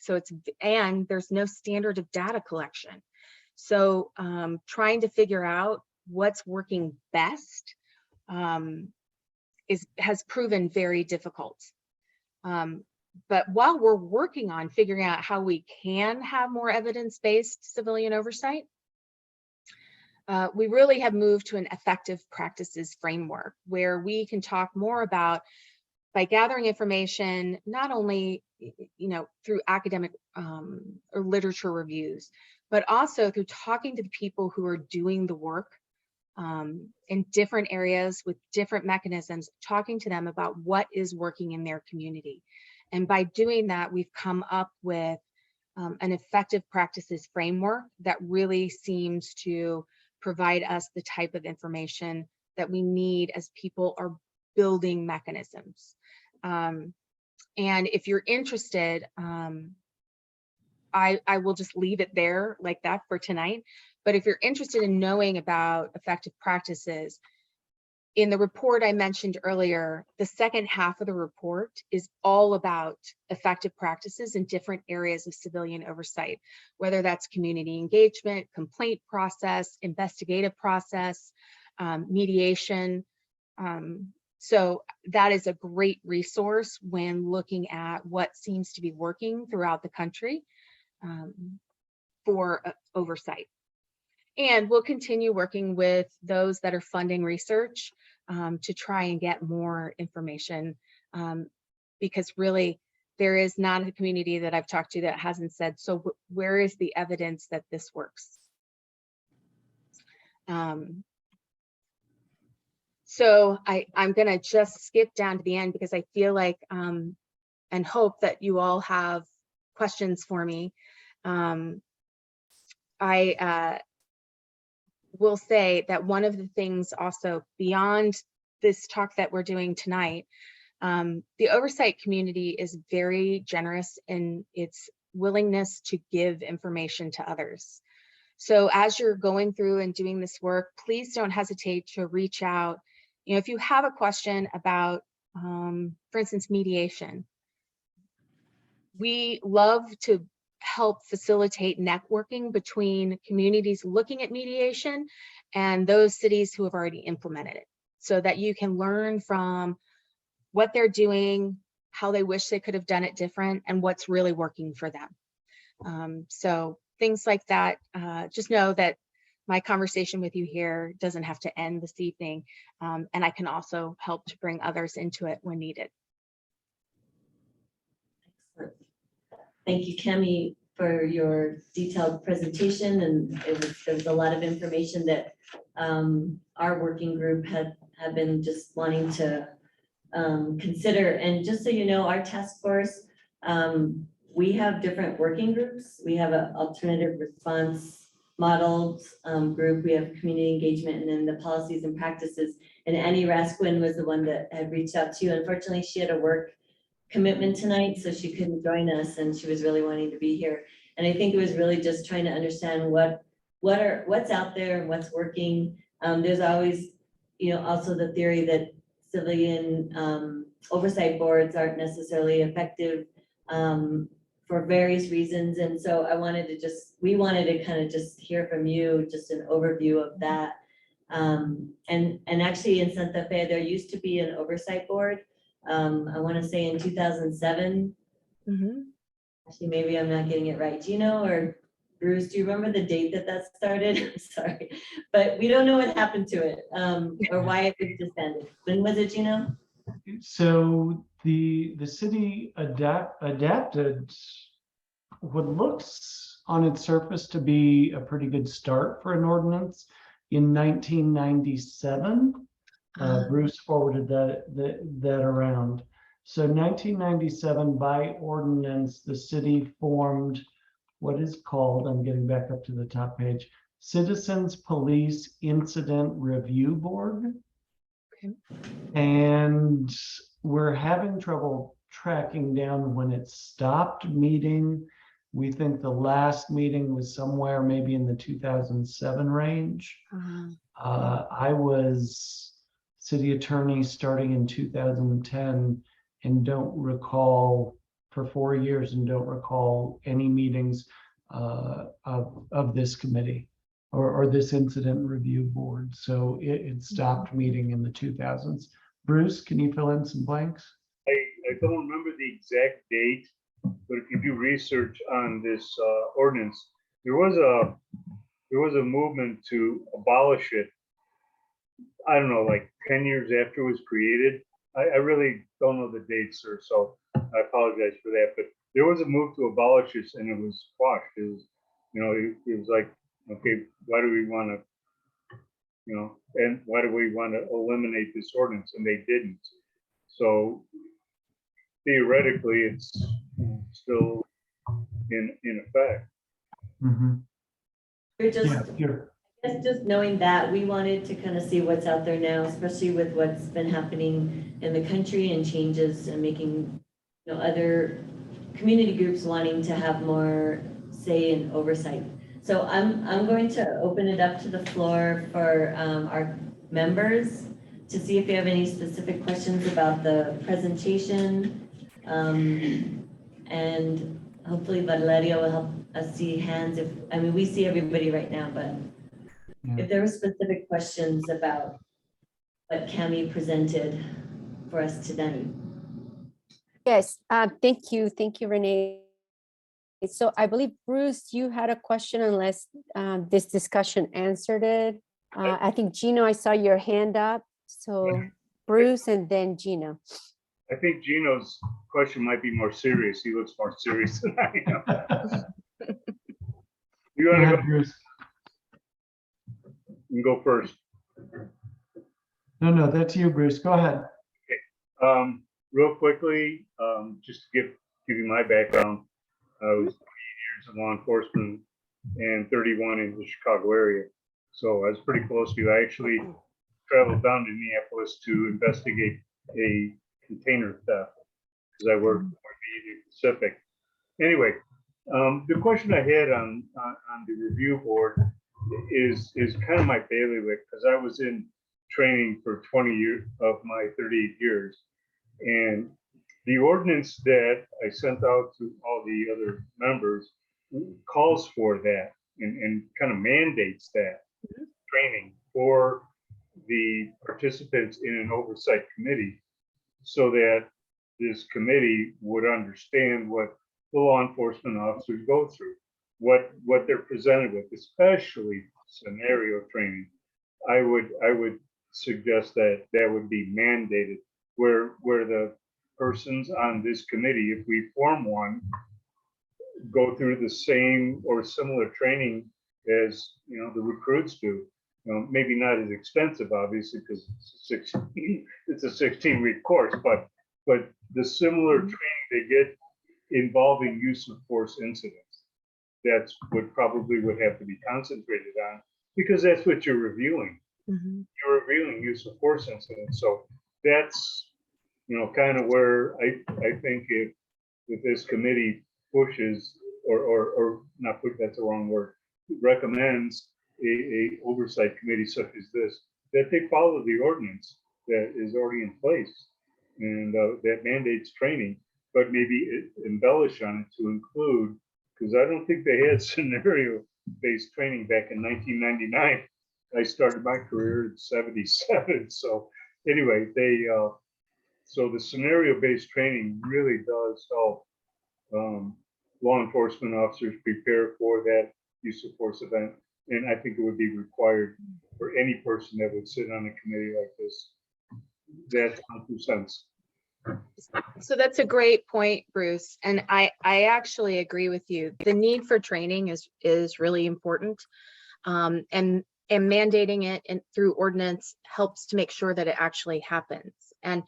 [SPEAKER 1] And there's no standard of data collection. So trying to figure out what's working best has proven very difficult. But while we're working on figuring out how we can have more evidence-based civilian oversight, we really have moved to an effective practices framework where we can talk more about, by gathering information, not only through academic or literature reviews, but also through talking to the people who are doing the work in different areas with different mechanisms, talking to them about what is working in their community. And by doing that, we've come up with an effective practices framework that really seems to provide us the type of information that we need as people are building mechanisms. And if you're interested, I will just leave it there like that for tonight. But if you're interested in knowing about effective practices, in the report I mentioned earlier, the second half of the report is all about effective practices in different areas of civilian oversight, whether that's community engagement, complaint process, investigative process, mediation. So that is a great resource when looking at what seems to be working throughout the country for oversight. And we'll continue working with those that are funding research to try and get more information, because really there is not a community that I've talked to that hasn't said, so where is the evidence that this works? So I'm gonna just skip down to the end because I feel like and hope that you all have questions for me. I will say that one of the things also beyond this talk that we're doing tonight, the oversight community is very generous in its willingness to give information to others. So as you're going through and doing this work, please don't hesitate to reach out. You know, if you have a question about, for instance, mediation, we love to help facilitate networking between communities looking at mediation and those cities who have already implemented it, so that you can learn from what they're doing, how they wish they could have done it different, and what's really working for them. So things like that. Just know that my conversation with you here doesn't have to end this evening, and I can also help to bring others into it when needed.
[SPEAKER 2] Excellent. Thank you, Kemi, for your detailed presentation, and there was a lot of information that our working group have been just wanting to consider. And just so you know, our task force, we have different working groups. We have an alternative response models group. We have community engagement, and then the policies and practices. And Annie Rasquin was the one that had reached out to you. Unfortunately, she had a work commitment tonight, so she couldn't join us, and she was really wanting to be here. And I think it was really just trying to understand what's out there and what's working. There's always, also the theory that civilian oversight boards aren't necessarily effective for various reasons. And so we wanted to kind of just hear from you, just an overview of that. And actually in Santa Fe, there used to be an oversight board. I want to say in 2007.
[SPEAKER 1] Mm-hmm.
[SPEAKER 2] Actually, maybe I'm not getting it right. Do you know, or Bruce, do you remember the date that started? Sorry, but we don't know what happened to it or why it was disbanded. When was it,
[SPEAKER 4] So the city adapted what looks on its surface to be a pretty good start for an ordinance in 1997. Bruce forwarded that around. So 1997, by ordinance, the city formed what is called, I'm getting back up to the top page, Citizens Police Incident Review Board.
[SPEAKER 1] Okay.
[SPEAKER 4] And we're having trouble tracking down when it stopped meeting. We think the last meeting was somewhere maybe in the 2007 range. I was city attorney starting in 2010 and don't recall for 4 years and don't recall any meetings of this committee or this incident review board. So it stopped meeting in the 2000s. Bruce, can you fill in some blanks?
[SPEAKER 5] I don't remember the exact date, but if you do research on this ordinance, there was a movement to abolish it. I don't know, like 10 years after it was created. I really don't know the dates, sir, so I apologize for that. But there was a move to abolish this, and it was quashed. It was, it was like, okay, why do we want to you know, and why do we want to eliminate this ordinance? And they didn't. So theoretically, it's still in effect.
[SPEAKER 4] Mhm.
[SPEAKER 2] We're just,
[SPEAKER 4] Yeah, sure.
[SPEAKER 2] just knowing that, we wanted to kind of see what's out there now, especially with what's been happening in the country and changes and making, you know, other community groups wanting to have more say in oversight. So I'm going to open it up to the floor for our members to see if you have any specific questions about the presentation. And hopefully Valeria will help us see hands if, I mean, we see everybody right now, but if there were specific questions about what Cami presented for us today.
[SPEAKER 6] Yes, thank you, Renee. So I believe, Bruce, you had a question unless this discussion answered it. I think Gino, I saw your hand up. So Bruce and then Gino.
[SPEAKER 5] I think Gino's question might be more serious. He looks more serious than I am. You
[SPEAKER 4] Go
[SPEAKER 5] want to
[SPEAKER 4] ahead,
[SPEAKER 5] go?
[SPEAKER 4] Bruce.
[SPEAKER 5] You can go first.
[SPEAKER 4] No, that's you, Bruce. Go ahead.
[SPEAKER 5] Real quickly, just to give you my background, I was 20 years in law enforcement and 31 in the Chicago area. So I was pretty close to you. I actually traveled down to Minneapolis to investigate a container theft because I worked for the Union Pacific. Anyway, the question I had on the review board is kind of my bailiwick because I was in training for 20 years of my 38 years. And the ordinance that I sent out to all the other members calls for that and kind of mandates that training for the participants in an oversight committee so that this committee would understand what the law enforcement officers go through, what they're presented with, especially scenario training. I would suggest that would be mandated where the persons on this committee, if we form one, go through the same or similar training as, you know, the recruits do. You know, maybe not as expensive, obviously, because it's a 16-week course, but the similar training they get involving use of force incidents. That's what probably would have to be concentrated on because that's what you're reviewing. You're reviewing use of force incidents. So that's, you know, kind of where I think if this committee pushes or not push, that's the wrong word, recommends a oversight committee such as this, that they follow the ordinance that is already in place and that mandates training, but maybe embellish on it to include, because I don't think they had scenario-based training back in 1999. I started my career in 77. So anyway, so the scenario-based training really does help law enforcement officers prepare for that use of force event. And I think it would be required for any person that would sit on a committee like this. That's my 2 cents.
[SPEAKER 1] So that's a great point, Bruce. And I actually agree with you. The need for training is really important. And mandating it through ordinance helps to make sure that it actually happens. And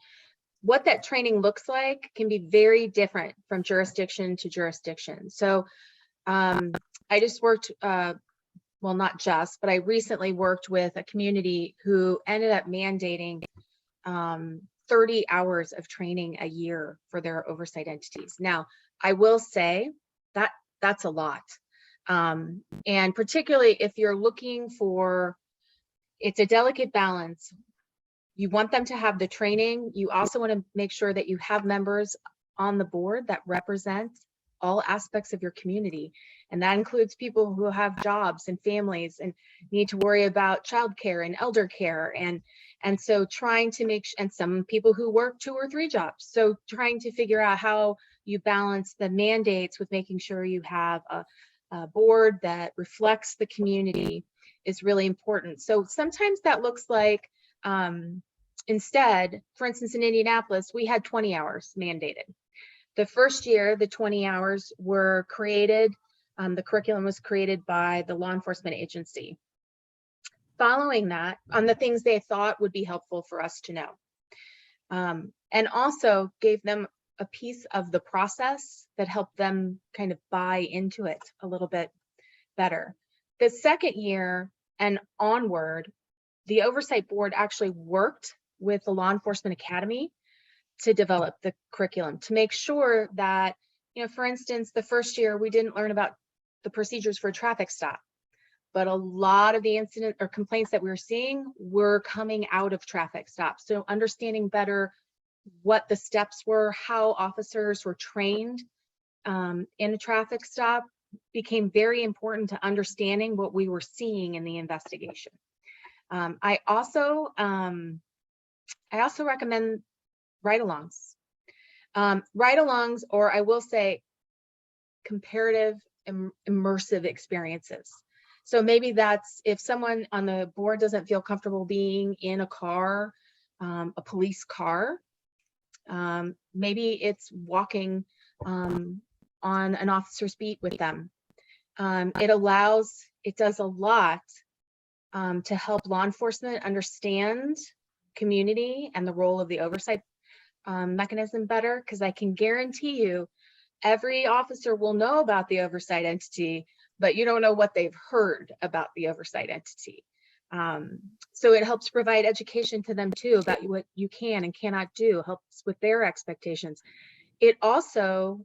[SPEAKER 1] what that training looks like can be very different from jurisdiction to jurisdiction. So I just worked, well, not just, but I recently worked with a community who ended up mandating 30 hours of training a year for their oversight entities. Now, I will say that that's a lot. And particularly if you're looking for, it's a delicate balance. You want them to have the training. You also want to make sure that you have members on the board that represent all aspects of your community. And that includes people who have jobs and families and need to worry about childcare and elder care. And so trying to make, and some people who work 2 or 3 jobs. So trying to figure out how you balance the mandates with making sure you have a board that reflects the community is really important. So sometimes that looks like, instead, for instance, in Indianapolis, we had 20 hours mandated. The first year, the 20 hours were created, the curriculum was created by the law enforcement agency. following that on the things they thought would be helpful for us to know. And also gave them a piece of the process that helped them kind of buy into it a little bit better. The second year and onward, the Oversight Board actually worked with the Law Enforcement Academy to develop the curriculum to make sure that, you know, for instance, the first year we didn't learn about the procedures for a traffic stop, but a lot of the incident or complaints that we were seeing were coming out of traffic stops. So understanding better what the steps were, how officers were trained in a traffic stop became very important to understanding what we were seeing in the investigation. I also recommend ride-alongs. Ride-alongs, or I will say comparative immersive experiences. So maybe that's if someone on the board doesn't feel comfortable being in a car, a police car, maybe it's walking on an officer's beat with them. It does a lot to help law enforcement understand community and the role of the oversight mechanism better, because I can guarantee you every officer will know about the oversight entity, but you don't know what they've heard about the oversight entity. So it helps provide education to them too about what you can and cannot do, helps with their expectations. It also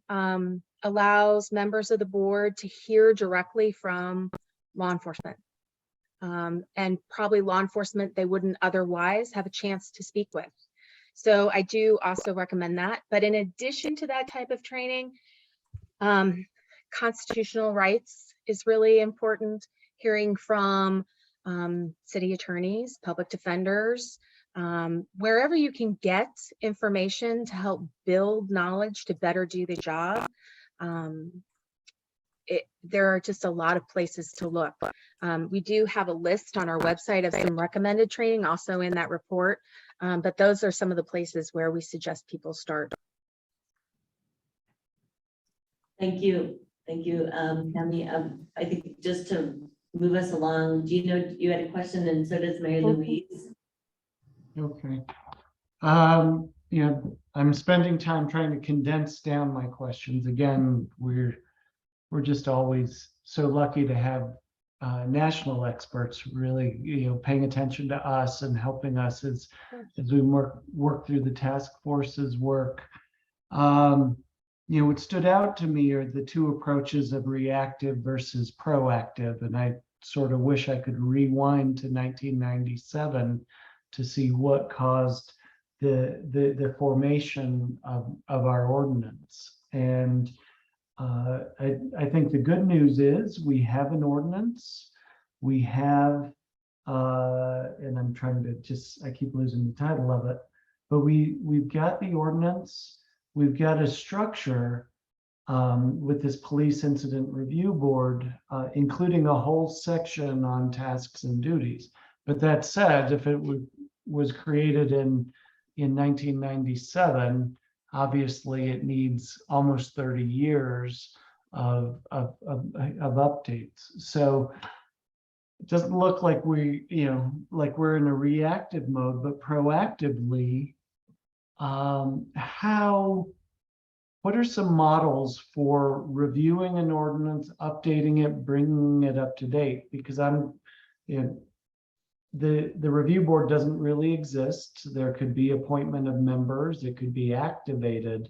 [SPEAKER 1] allows members of the board to hear directly from law enforcement. And probably law enforcement they wouldn't otherwise have a chance to speak with. So I do also recommend that. But in addition to that type of training, constitutional rights is really important. Hearing from city attorneys, public defenders, wherever you can get information to help build knowledge to better do the job. There are just a lot of places to look. We do have a list on our website of some recommended training also in that report, but those are some of the places where we suggest people start.
[SPEAKER 2] Thank you. Thank you, Tammy. I think just to move us along, Gino, you had a question, and so does Mary Louise.
[SPEAKER 4] Okay. You know, I'm spending time trying to condense down my questions. Again, we're just always so lucky to have national experts really, you know, paying attention to us and helping us as we work through the task force's work. You know, what stood out to me are the two approaches of reactive versus proactive, and I sort of wish I could rewind to 1997 to see what caused the formation of our ordinance. And I think the good news is we have an ordinance. We have, and I'm trying to I keep losing the title of it, but we've got the ordinance. We've got a structure with this police incident review board, including a whole section on tasks and duties. But that said, if it was created in 1997, obviously it needs almost 30 years of updates. So it doesn't look like we're in a reactive mode, but proactively, what are some models for reviewing an ordinance, updating it, bringing it up to date? Because the review board doesn't really exist. There could be appointment of members, it could be activated,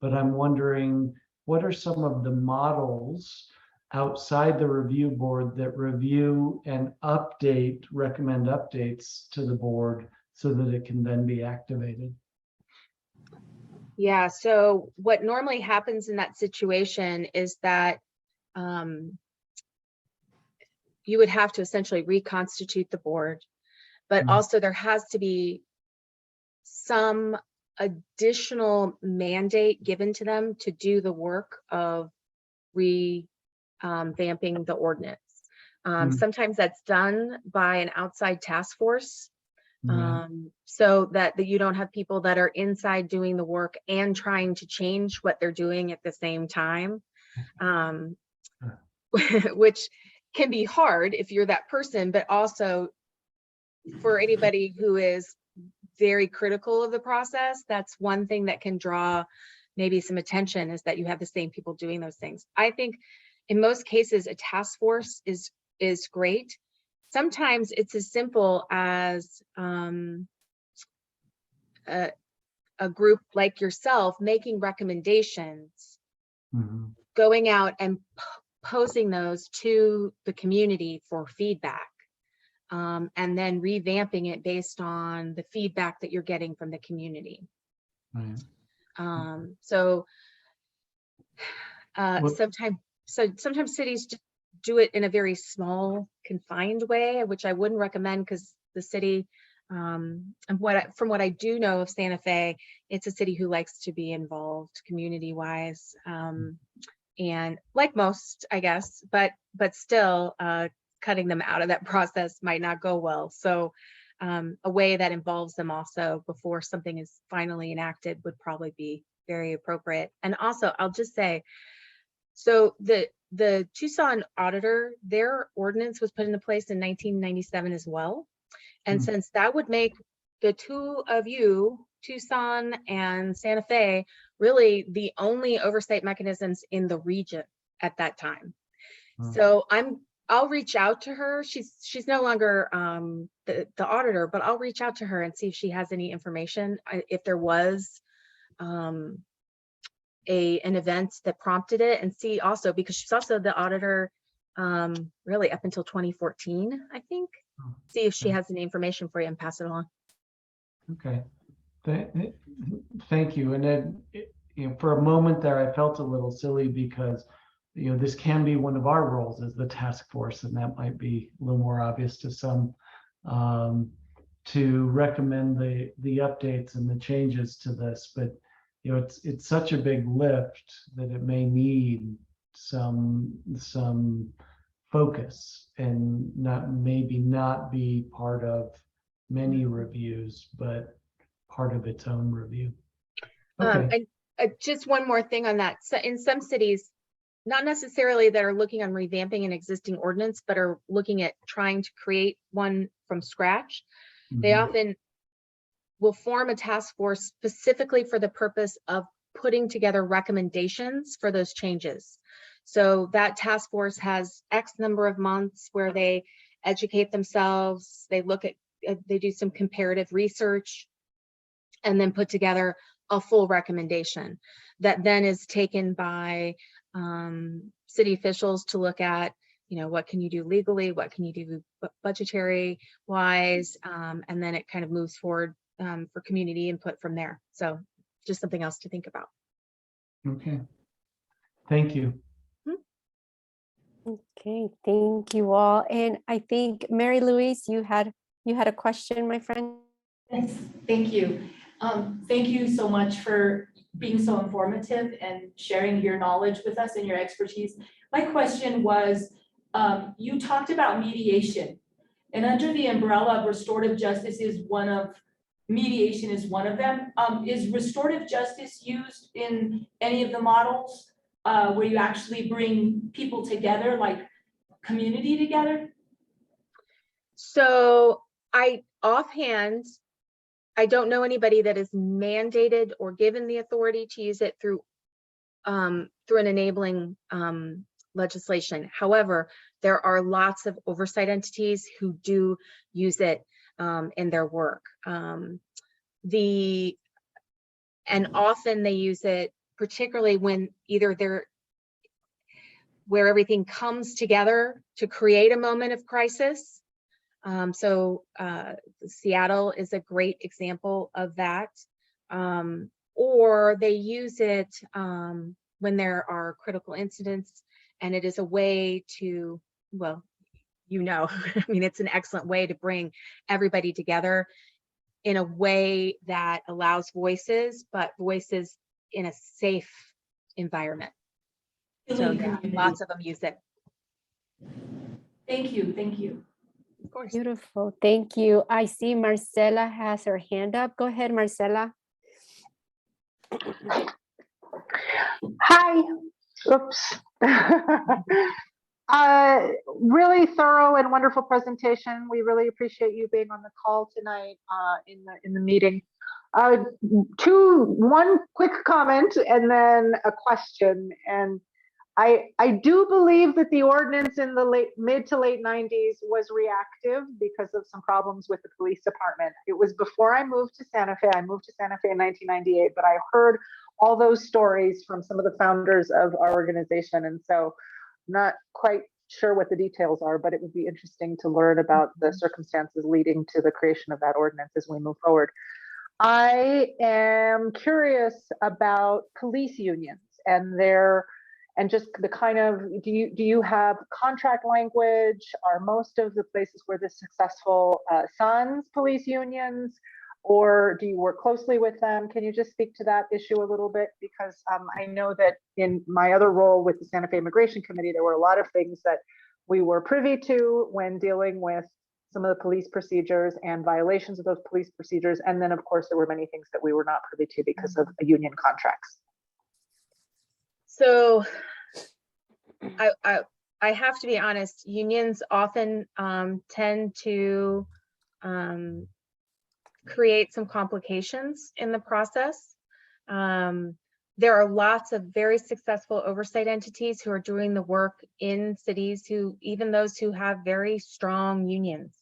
[SPEAKER 4] but I'm wondering what are some of the models outside the review board that review and recommend updates to the board so that it can then be activated?
[SPEAKER 1] Yeah, so what normally happens in that situation is that you would have to essentially reconstitute the board, but also there has to be some additional mandate given to them to do the work of revamping the ordinance. Sometimes that's done by an outside task force. So that you don't have people that are inside doing the work and trying to change what they're doing at the same time, which can be hard if you're that person, but also for anybody who is very critical of the process, that's one thing that can draw maybe some attention, is that you have the same people doing those things. I think in most cases, a task force is great. Sometimes it's as simple as a group like yourself making recommendations,
[SPEAKER 4] Mhm.
[SPEAKER 1] going out and posing those to the community for feedback, and then revamping it based on the feedback that you're getting from the community.
[SPEAKER 4] Right.
[SPEAKER 1] So
[SPEAKER 4] Well-
[SPEAKER 1] sometimes cities just do it in a very small, confined way, which I wouldn't recommend, because the city, and from what I do know of Santa Fe, it's a city who likes to be involved community-wise, and like most, I guess, but still, cutting them out of that process might not go well. So a way that involves them also before something is finally enacted would probably be very appropriate. And also, I'll just say, so the Tucson Auditor, their ordinance was put into place in 1997 as well. And since that would make the two of you, Tucson and Santa Fe, really the only oversight mechanisms in the region at that time. So I'll reach out to her. She's no longer the auditor, but I'll reach out to her and see if she has any information, if there was an event that prompted it, and see also, because she's also the auditor really up until 2014, I think. See if she has any information for you and pass it along.
[SPEAKER 4] Okay. Thank you. And then, for a moment there, I felt a little silly because, this can be one of our roles as the task force, and that might be a little more obvious to some, to recommend the updates and the changes to this. But, it's such a big lift that it may need some focus, and maybe not be part of many reviews, but part of its own review. Okay.
[SPEAKER 1] And just one more thing on that. So in some cities, not necessarily that are looking on revamping an existing ordinance, but are looking at trying to create one from scratch, they often will form a task force specifically for the purpose of putting together recommendations for those changes. So that task force has X number of months where they educate themselves, they look at, they do some comparative research, and then put together a full recommendation that then is taken by city officials to look at, what can you do legally, what can you do budgetary wise, and then it kind of moves forward for community input from there. So just something else to think about.
[SPEAKER 4] Okay. Thank you.
[SPEAKER 6] Okay, thank you all. And I think Mary Louise, you had a question, my friend.
[SPEAKER 7] Yes, thank you. Thank you so much for being so informative and sharing your knowledge with us and your expertise. My question was, you talked about mediation, and under the umbrella of restorative justice mediation is one of them. Is restorative justice used in any of the models where you actually bring people together, like community together?
[SPEAKER 1] So offhand, I don't know anybody that is mandated or given the authority to use it through an enabling legislation. However, there are lots of oversight entities who do use it in their work. And often they use it particularly when either where everything comes together to create a moment of crisis. So Seattle is a great example of that. Or they use it when there are critical incidents, and it is a way to, well, I mean, it's an excellent way to bring everybody together in a way that allows voices, but voices in a safe environment. So yeah, lots of them use it.
[SPEAKER 7] Thank you, thank you.
[SPEAKER 1] Of course.
[SPEAKER 6] Beautiful, thank you. I see Marcela has her hand up. Go ahead, Marcela.
[SPEAKER 8] Hi. Oops. Really thorough and wonderful presentation. We really appreciate you being on the call tonight in the meeting. One quick comment and then a question. And I do believe that the ordinance in the mid to late 90s was reactive because of some problems with the police department. It was before I moved to Santa Fe. I moved to Santa Fe in 1998, but I heard all those stories from some of the founders of our organization. And so not quite sure what the details are, but it would be interesting to learn about the circumstances leading to the creation of that ordinance as we move forward. I am curious about police unions and just the kind of, do you have contract language? Are most of the places where this successful sons police unions, or do you work closely with them? Can you just speak to that issue a little bit? Because I know that in my other role with the Santa Fe Immigration Committee, there were a lot of things that we were privy to when dealing with some of the police procedures and violations of those police procedures. And then of course, there were many things that we were not privy to because of union contracts.
[SPEAKER 1] So I have to be honest, unions often tend to create some complications in the process. There are lots of very successful oversight entities who are doing the work in cities even those who have very strong unions.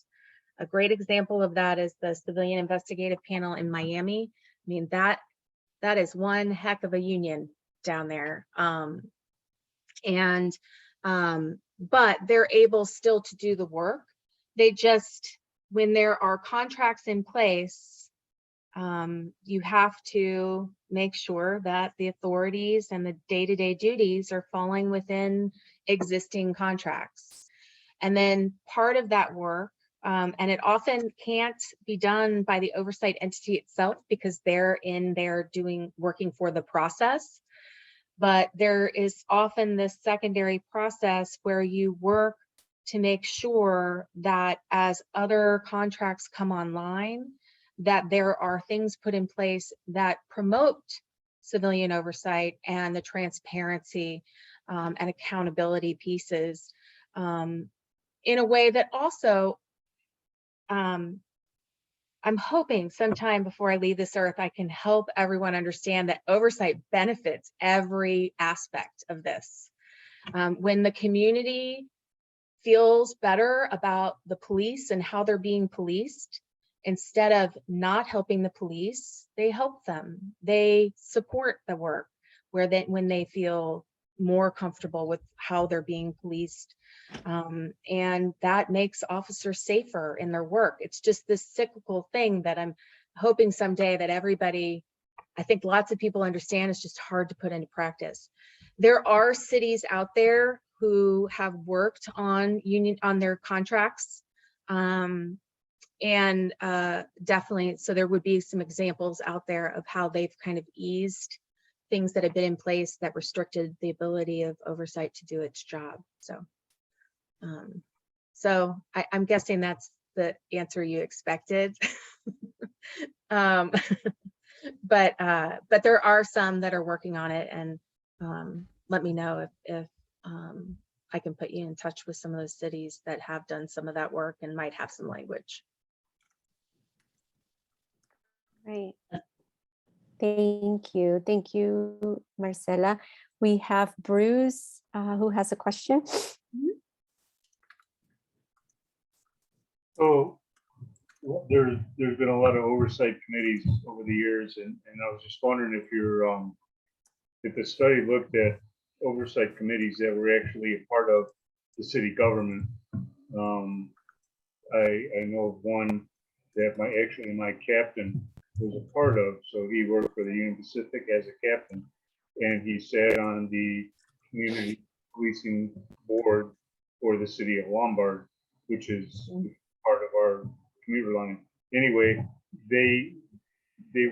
[SPEAKER 1] A great example of that is the Civilian Investigative Panel in Miami. I mean, that is one heck of a union down there. But they're able still to do the work. They just, when there are contracts in place, you have to make sure that the authorities and the day-to-day duties are falling within existing contracts. And then part of that work, and it often can't be done by the oversight entity itself because they're in there working for the process. But there is often this secondary process where you work to make sure that as other contracts come online, that there are things put in place that promote civilian oversight and the transparency and accountability pieces in a way that also, I'm hoping sometime before I leave this earth, I can help everyone understand that oversight benefits every aspect of this. When the community feels better about the police and how they're being policed, instead of not helping the police, they help them. They support the work when they feel more comfortable with how they're being policed. And that makes officers safer in their work. It's just this cyclical thing that I'm hoping someday that everybody, I think lots of people understand, it's just hard to put into practice. There are cities out there who have worked on their contracts. Definitely, so there would be some examples out there of how they've kind of eased things that have been in place that restricted the ability of oversight to do its job. So I'm guessing that's the answer you expected. But there are some that are working on it, and let me know if I can put you in touch with some of those cities that have done some of that work and might have some language.
[SPEAKER 6] Great. Thank you. Thank you, Marcela. We have Bruce who has a question.
[SPEAKER 5] So there's been a lot of oversight committees over the years, and I was just wondering if the study looked at oversight committees that were actually a part of the city government. I know of one that my captain was a part of. So he worked for the Union Pacific as a captain, and he sat on the community policing board for the city of Lombard, which is part of our commuter line. Anyway, they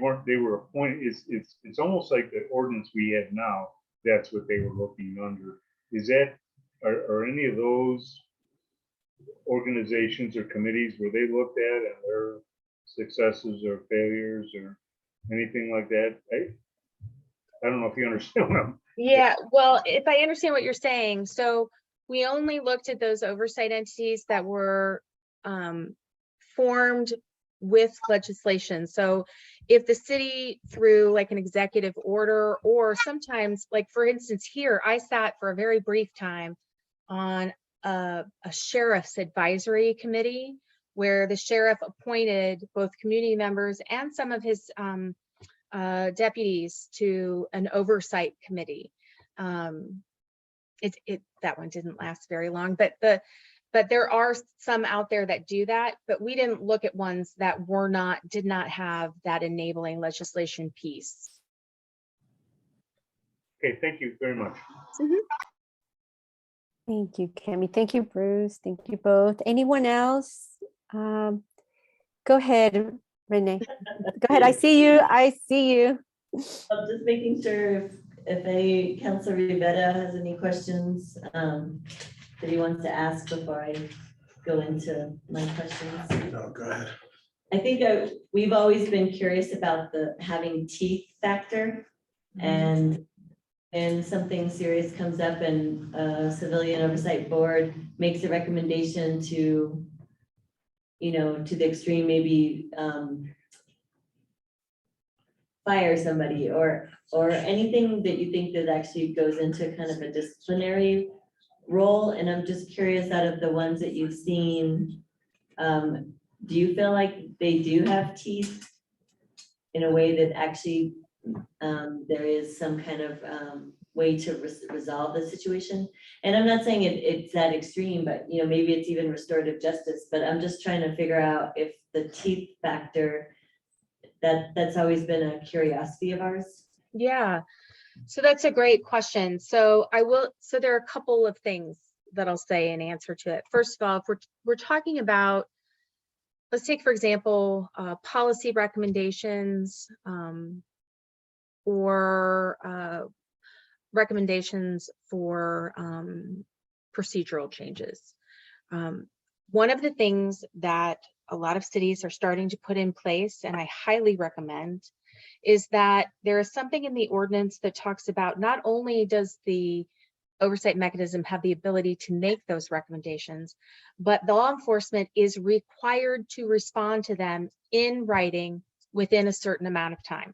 [SPEAKER 5] were appointed. It's almost like the ordinance we have now. That's what they were looking under. Are any of those organizations or committees where they looked at and their successes or failures or anything like that? I don't know if you understand what I'm.
[SPEAKER 1] Yeah, well, if I understand what you're saying, so we only looked at those oversight entities that were formed with legislation. So if the city through like an executive order, or sometimes, like for instance here, I sat for a very brief time on a sheriff's advisory committee where the sheriff appointed both community members and some of his deputies to an oversight committee. That one didn't last very long, but there are some out there that do that, but we didn't look at ones that did not have that enabling legislation piece.
[SPEAKER 5] Okay, thank you very much.
[SPEAKER 6] Thank you, Cami. Thank you, Bruce. Thank you both. Anyone else? Go ahead, Renee. Go ahead. I see you. I see you.
[SPEAKER 2] I'm just making sure if any Councilor Rivera has any questions that he wants to ask before I go into my questions.
[SPEAKER 3] No, go ahead.
[SPEAKER 2] I think we've always been curious about the having teeth factor, and something serious comes up and a civilian oversight board makes a recommendation to, you know, to the extreme, maybe fire somebody or anything that you think that actually goes into kind of a disciplinary role. And I'm just curious, out of the ones that you've seen, do you feel like they do have teeth in a way that actually there is some kind of way to resolve the situation? And I'm not saying it's that extreme, but you know, maybe it's even restorative justice, but I'm just trying to figure out if the teeth factor, that's always been a curiosity of ours.
[SPEAKER 1] Yeah, so that's a great question. So there are a couple of things that I'll say in answer to it. First of all, if we're talking about, let's take, for example, policy recommendations or recommendations for procedural changes. One of the things that a lot of cities are starting to put in place, and I highly recommend, is that there is something in the ordinance that talks about not only does the oversight mechanism have the ability to make those recommendations, but the law enforcement is required to respond to them in writing within a certain amount of time.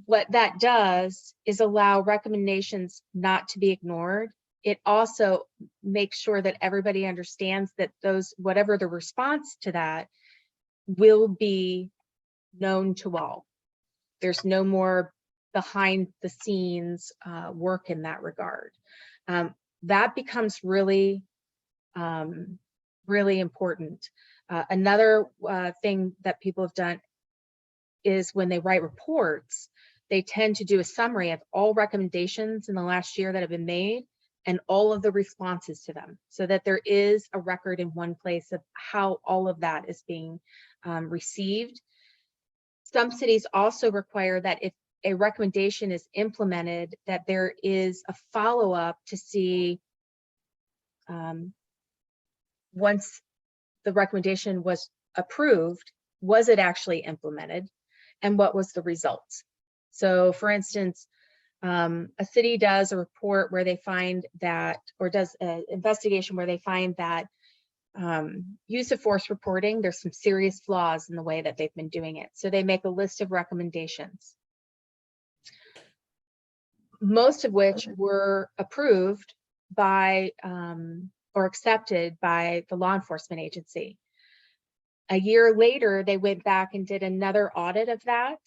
[SPEAKER 1] What that does is allow recommendations not to be ignored. It also makes sure that everybody understands that whatever the response to that will be known to all. There's no more behind the scenes work in that regard. That becomes really, really important. Another thing that people have done is when they write reports, they tend to do a summary of all recommendations in the last year that have been made and all of the responses to them, so that there is a record in one place of how all of that is being received. Some cities also require that if a recommendation is implemented, that there is a follow-up to see once the recommendation was approved, was it actually implemented and what was the result? So for instance, a city does a report where they find that, or does an investigation where they find that use of force reporting, there's some serious flaws in the way that they've been doing it. So they make a list of recommendations, most of which were approved by or accepted by the law enforcement agency. A year later, they went back and did another audit of that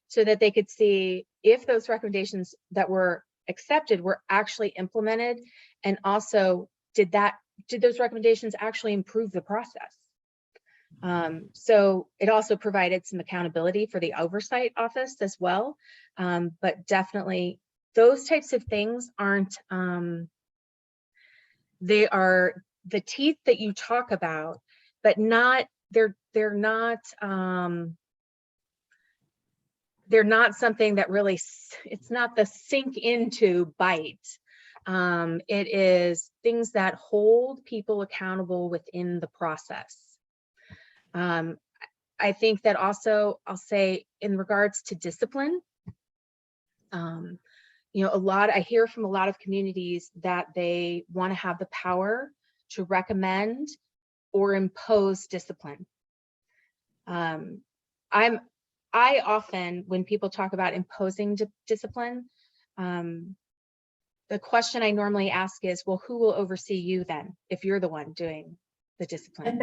[SPEAKER 1] so that they could see if those recommendations that were accepted were actually implemented, and also did those recommendations actually improve the process. So it also provided some accountability for the oversight office as well. But definitely those types of things aren't, they are the teeth that you talk about, but not, they're not something that really, it's not the sink into bite. It is things that hold people accountable within the process. I think that also, I'll say in regards to discipline, I hear from a lot of communities that they want to have the power to recommend or impose discipline. I often, when people talk about imposing discipline, the question I normally ask is, well, who will oversee you then if you're the one doing the discipline?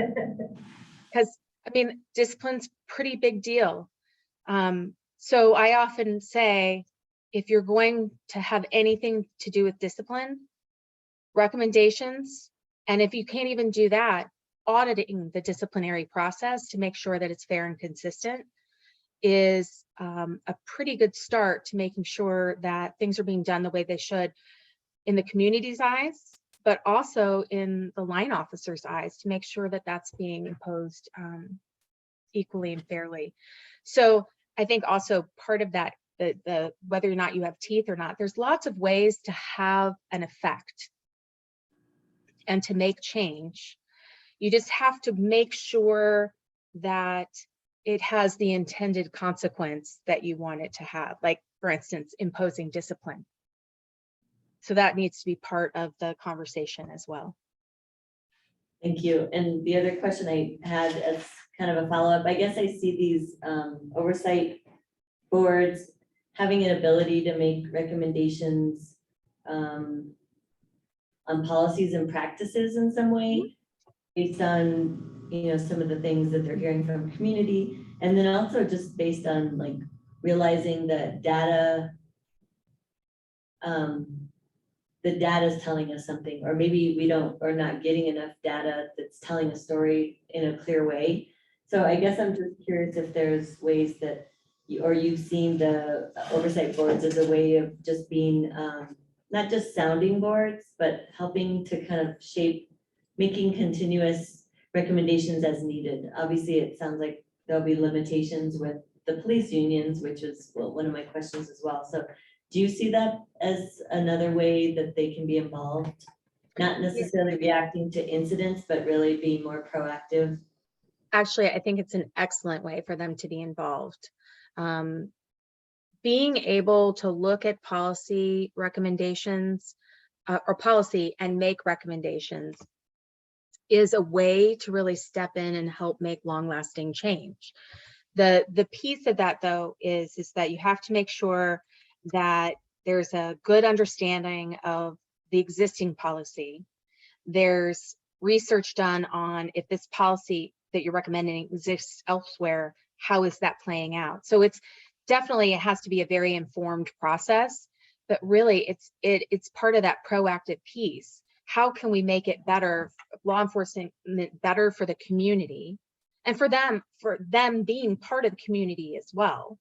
[SPEAKER 1] Because I mean, discipline's pretty big deal. So I often say, if you're going to have anything to do with discipline, recommendations, and if you can't even do that, auditing the disciplinary process to make sure that it's fair and consistent is a pretty good start to making sure that things are being done the way they should in the community's eyes, but also in the line officer's eyes to make sure that that's being imposed equally and fairly. So I think also part of that, the whether or not you have teeth or not, there's lots of ways to have an effect and to make change. You just have to make sure that it has the intended consequence that you want it to have, like, for instance, imposing discipline. So that needs to be part of the conversation as well.
[SPEAKER 2] Thank you. And the other question I had as kind of a follow-up, I guess I see these oversight boards having an ability to make recommendations on policies and practices in some way based on, some of the things that they're hearing from community. And then also just based on like realizing that data, the data is telling us something, or maybe we are not getting enough data that's telling a story in a clear way. So I guess I'm just curious if there's ways that you've seen the oversight boards as a way of just being not just sounding boards, but helping to kind of shape, making continuous recommendations as needed. Obviously, it sounds like there'll be limitations with the police unions, which is one of my questions as well. So do you see that as another way that they can be involved? Not necessarily reacting to incidents, but really being more proactive?
[SPEAKER 1] Actually, I think it's an excellent way for them to be involved. Being able to look at policy recommendations or policy and make recommendations is a way to really step in and help make long-lasting change. The piece of that, though, is that you have to make sure that there's a good understanding of the existing policy. There's research done on if this policy that you're recommending exists elsewhere, how is that playing out? So it's definitely, it has to be a very informed process, but really it's part of that proactive piece. How can we make it better, law enforcement better for the community and for them being part of the community as well,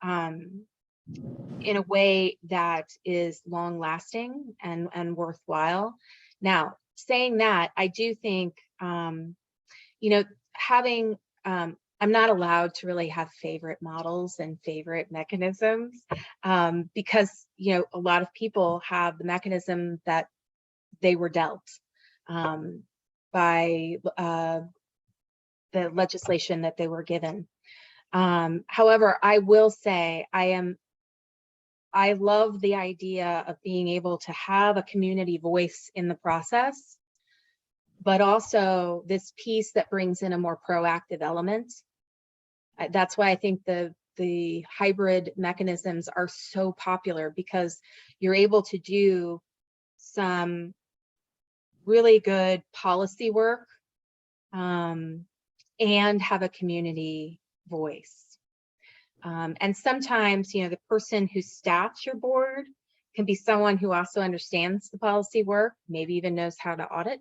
[SPEAKER 1] in a way that is long lasting and worthwhile. Now, saying that, I do think, having, I'm not allowed to really have favorite models and favorite mechanisms because, a lot of people have the mechanism that they were dealt by the legislation that they were given. However, I will say I love the idea of being able to have a community voice in the process, but also this piece that brings in a more proactive element. That's why I think the hybrid mechanisms are so popular, because you're able to do some really good policy work and have a community voice. And sometimes, the person who staffs your board can be someone who also understands the policy work, maybe even knows how to audit,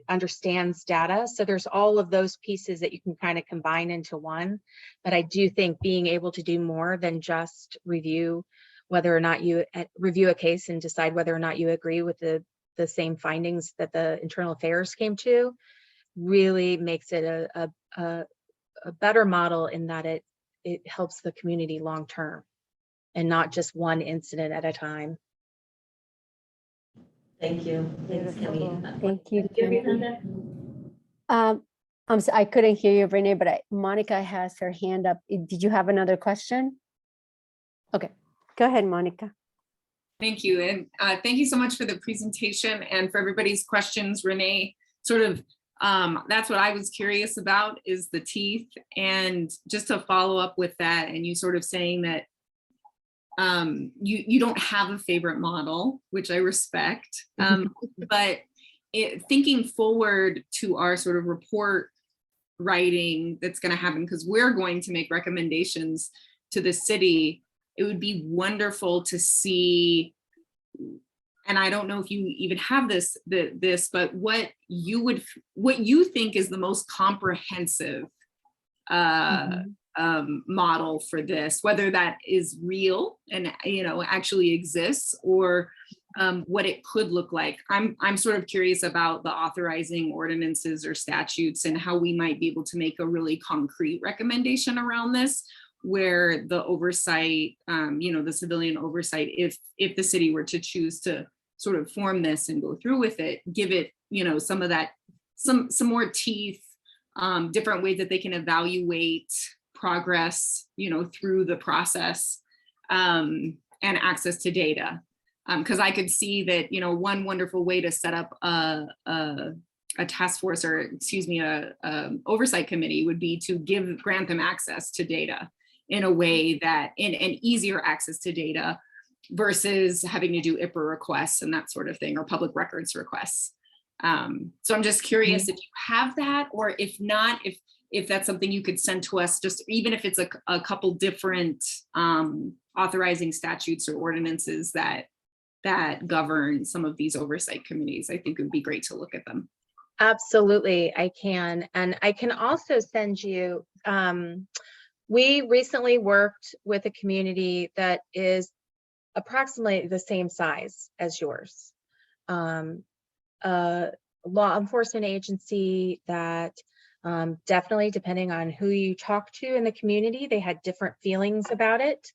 [SPEAKER 1] understands data. So there's all of those pieces that you can kind of combine into one. But I do think being able to do more than just review whether or not you review a case and decide whether or not you agree with the same findings that the internal affairs came to really makes it a better model, in that it helps the community long term and not just one incident at a time.
[SPEAKER 2] Thank you. Thanks, Kimmy.
[SPEAKER 6] Thank you,
[SPEAKER 2] Give your
[SPEAKER 6] Kimmy.
[SPEAKER 2] hand up.
[SPEAKER 6] I couldn't hear you, Renee, but Monica has her hand up. Did you have another question? Okay. Go ahead, Monica.
[SPEAKER 9] Thank you. And thank you so much for the presentation and for everybody's questions. Renee, sort of, that's what I was curious about, is the teeth. And just to follow up with that, and you sort of saying that you don't have a favorite model, which I respect, but thinking forward to our sort of report writing that's going to happen, because we're going to make recommendations to the city, it would be wonderful to see, and I don't know if you even have this, but what you think is the most comprehensive model for this, whether that is real and actually exists, or what it could look like. I'm sort of curious about the authorizing ordinances or statutes and how we might be able to make a really concrete recommendation around this, where the oversight, the civilian oversight, if the city were to choose to sort of form this and go through with it, give it, some of that, some more teeth, different ways that they can evaluate progress, through the process, and access to data. Because I could see that, one wonderful way to set up a task force, or excuse me, a oversight committee would be to grant them access to data in a way that, and easier access to data versus having to do IPA requests and that sort of thing, or public records requests. So I'm just curious if you have that, or if not, if that's something you could send to us, just even if it's a couple different authorizing statutes or ordinances that govern some of these oversight committees. I think it would be great to look at them.
[SPEAKER 1] Absolutely, I can. And I can also send you, we recently worked with a community that is approximately the same size as yours. A law enforcement agency that definitely, depending on who you talk to in the community, they had different feelings about it.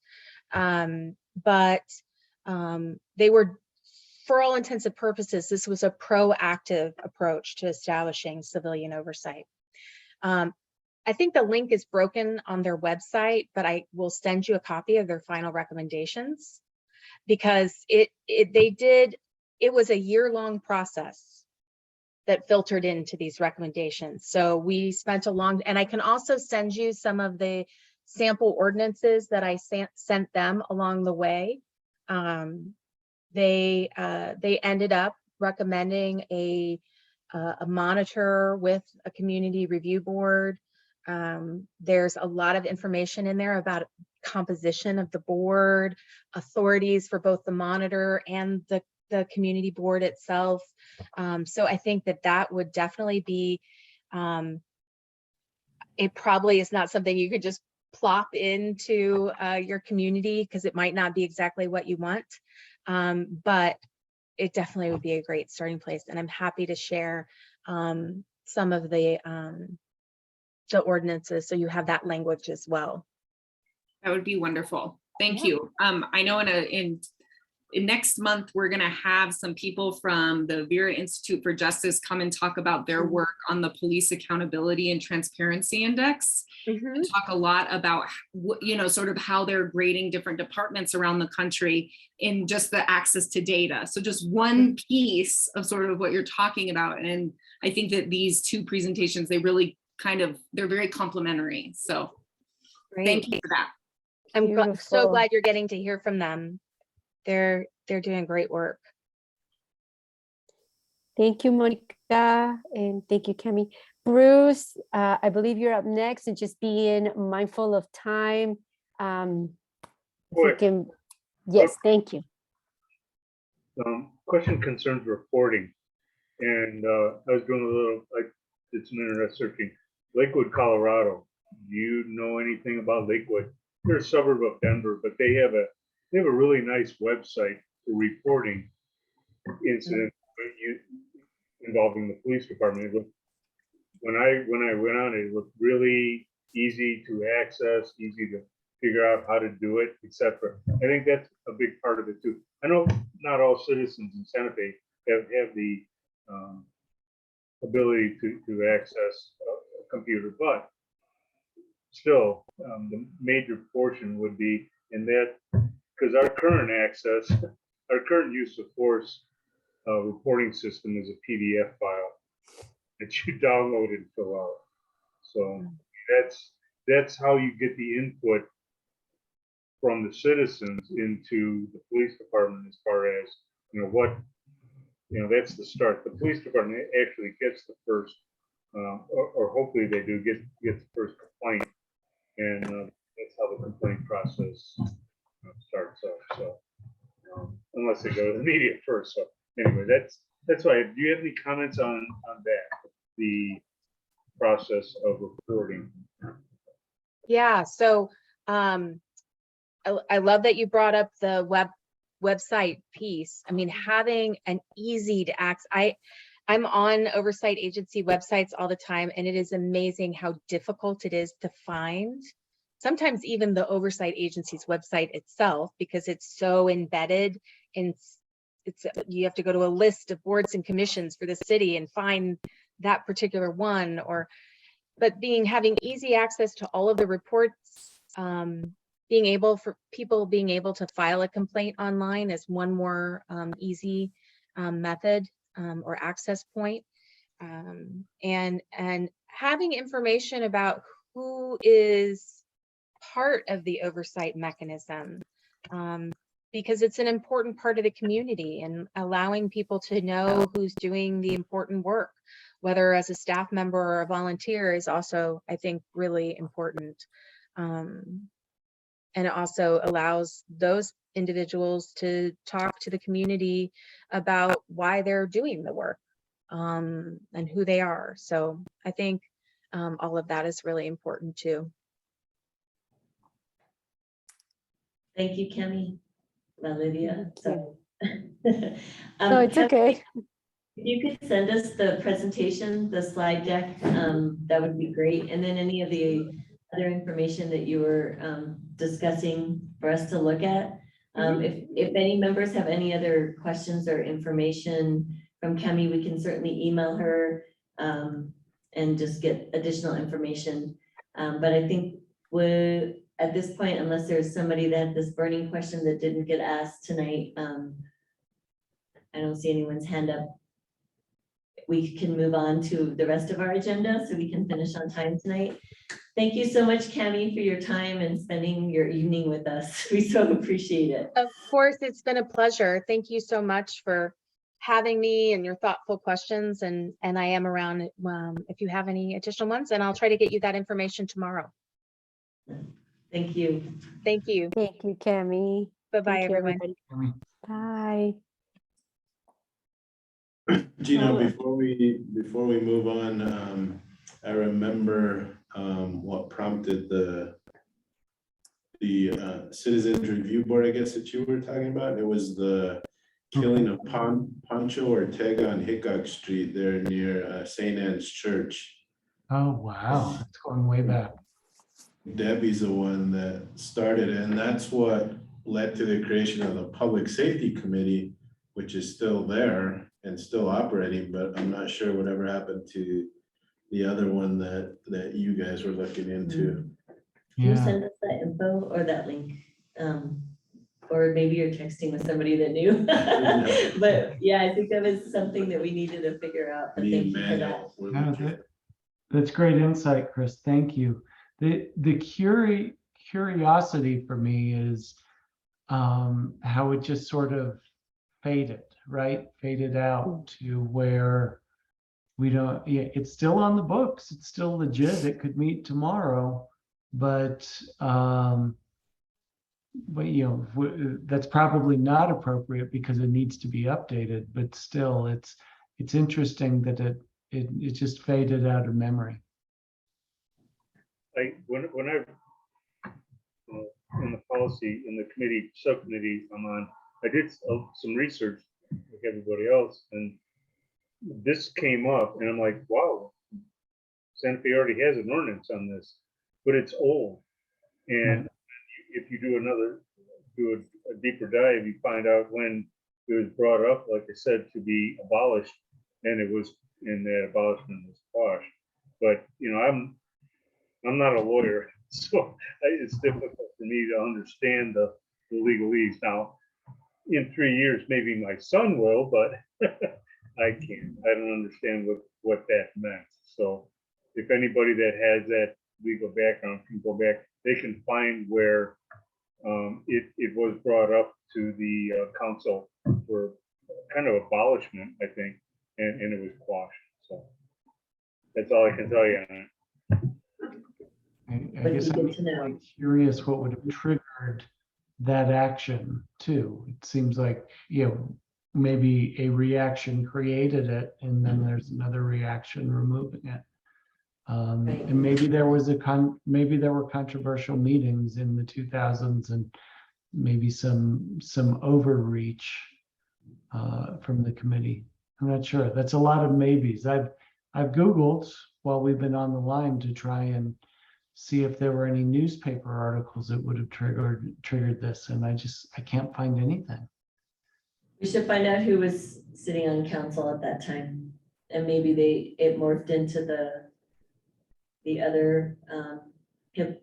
[SPEAKER 1] But they were, for all intents and purposes, this was a proactive approach to establishing civilian oversight. I think the link is broken on their website, but I will send you a copy of their final recommendations, because it was a year-long process that filtered into these recommendations. So we spent and I can also send you some of the sample ordinances that I sent them along the way. They ended up recommending a monitor with a community review board. There's a lot of information in there about composition of the board, authorities for both the monitor and the community board itself. So I think that would definitely be, it probably is not something you could just plop into your community, because it might not be exactly what you want. But it definitely would be a great starting place. And I'm happy to share some of the ordinances, so you have that language as well.
[SPEAKER 9] That would be wonderful. Thank you. I know in next month, we're going to have some people from the Vera Institute for Justice come and talk about their work on the Police Accountability and Transparency Index. And talk a lot about, sort of how they're grading different departments around the country in just the access to data. So just one piece of sort of what you're talking about. And I think that these two presentations, they really they're very complementary. So thank you for that.
[SPEAKER 1] I'm so glad you're getting to hear from them. They're doing great work.
[SPEAKER 6] Thank you, Monica, and thank you, Cami. Bruce, I believe you're up next, and just being mindful of time. Yes, thank you.
[SPEAKER 5] Question concerns reporting, and I was doing a little, I did some internet searching. Lakewood, Colorado. Do you know anything about Lakewood? They're a suburb of Denver, but they have a really nice website for reporting incidents involving the police department. When I went on it looked really easy to access, easy to figure out how to do it, etc. I think that's a big part of it too. I know not all citizens in Santa Fe have the ability to access a computer, but still, the major portion would be in that because our current access, our current use of force reporting system is a PDF file that you download and fill out. So that's how you get the input from the citizens into the police department as far as, that's the start. The police department actually gets the first, or hopefully they do get the first complaint. And that's how the complaint process starts off. So unless they go to the media first. So anyway, that's why. Do you have any comments on that? The process of reporting.
[SPEAKER 1] Yeah, so I love that you brought up the website piece. I mean, having an easy to access, I'm on oversight agency websites all the time, and it is amazing how difficult it is to find. Sometimes even the oversight agency's website itself, because it's so embedded in, you have to go to a list of boards and commissions for the city and find that particular one, but having easy access to all of the reports, for people being able to file a complaint online is one more easy method or access point, and having information about who is part of the oversight mechanism, because it's an important part of the community, and allowing people to know who's doing the important work, whether as a staff member or a volunteer, is also, I think, really important. And it also allows those individuals to talk to the community about why they're doing the work, and who they are. So I think all of that is really important too.
[SPEAKER 2] Thank you, Kemi. Lydia. So,
[SPEAKER 6] No, it's
[SPEAKER 2] Kemi,
[SPEAKER 6] okay.
[SPEAKER 2] if you could send us the presentation, the slide deck, that would be great. And then any of the other information that you were discussing for us to look at. If any members have any other questions or information from Kemi, we can certainly email her and just get additional information. But I think at this point, unless there's somebody that had this burning question that didn't get asked tonight, I don't see anyone's hand up. We can move on to the rest of our agenda so we can finish on time tonight. Thank you so much, Kemi, for your time and spending your evening with us. We so appreciate it.
[SPEAKER 1] Of course, it's been a pleasure. Thank you so much for having me and your thoughtful questions. And I am around if you have any additional ones, and I'll try to get you that information tomorrow.
[SPEAKER 2] Thank you.
[SPEAKER 1] Thank you.
[SPEAKER 6] Thank you, Kemi.
[SPEAKER 1] Bye-bye,
[SPEAKER 6] Thank you,
[SPEAKER 1] everyone.
[SPEAKER 6] everybody. Bye.
[SPEAKER 3] Gino, before we move on, I remember what prompted the Citizens Review Board, I guess, that you were talking about. It was the killing of Pancho Ortega on Hickok Street there near St. Anne's Church.
[SPEAKER 4] Oh, wow, that's going way back.
[SPEAKER 3] Debbie's the one that started it, and that's what led to the creation of the Public Safety Committee, which is still there and still operating, but I'm not sure whatever happened to the other one that you guys were looking into.
[SPEAKER 2] Can you
[SPEAKER 4] Yeah,
[SPEAKER 2] send us that info or that link? Or maybe you're texting with somebody that knew. But yeah, I think that was something that we needed to figure out. But
[SPEAKER 3] Me
[SPEAKER 2] thank
[SPEAKER 3] and
[SPEAKER 2] you for that.
[SPEAKER 3] Manuel were
[SPEAKER 4] no,
[SPEAKER 3] looking.
[SPEAKER 4] that's great insight, Chris. Thank you. The curiosity for me is how it just sort of faded, right? Faded out to where we don't, it's still on the books. It's still legit. It could meet tomorrow, but that's probably not appropriate because it needs to be updated, but still it's interesting that it just faded out of memory.
[SPEAKER 5] When I in the policy, in the committee, subcommittee I'm on, I did some research like everybody else, and this came up, and I'm like, wow, Santa Fe already has an ordinance on this, but it's old. And if you do a deeper dive, you find out when it was brought up, like I said, to be abolished, and that abolishment was quashed. But I'm not a lawyer, so it's difficult for me to understand the legalese. Now, in 3 years, maybe my son will, but I can't. I don't understand what that meant. So if anybody that has that legal background can go back, they can find where it was brought up to the council for kind of abolishment, I think, and it was quashed. So that's all I can tell you on it.
[SPEAKER 4] I
[SPEAKER 2] Would
[SPEAKER 4] guess
[SPEAKER 2] be
[SPEAKER 4] I'm
[SPEAKER 2] good to know.
[SPEAKER 4] quite curious what would have triggered that action too. It seems like, maybe a reaction created it and then there's another reaction removing it.
[SPEAKER 2] Right.
[SPEAKER 4] And maybe there was maybe there were controversial meetings in the 2000s and maybe some overreach from the committee. I'm not sure. That's a lot of maybes. I've Googled while we've been on the line to try and see if there were any newspaper articles that would have triggered this, and I can't find anything.
[SPEAKER 2] We should find out who was sitting on council at that time, and maybe it morphed into the other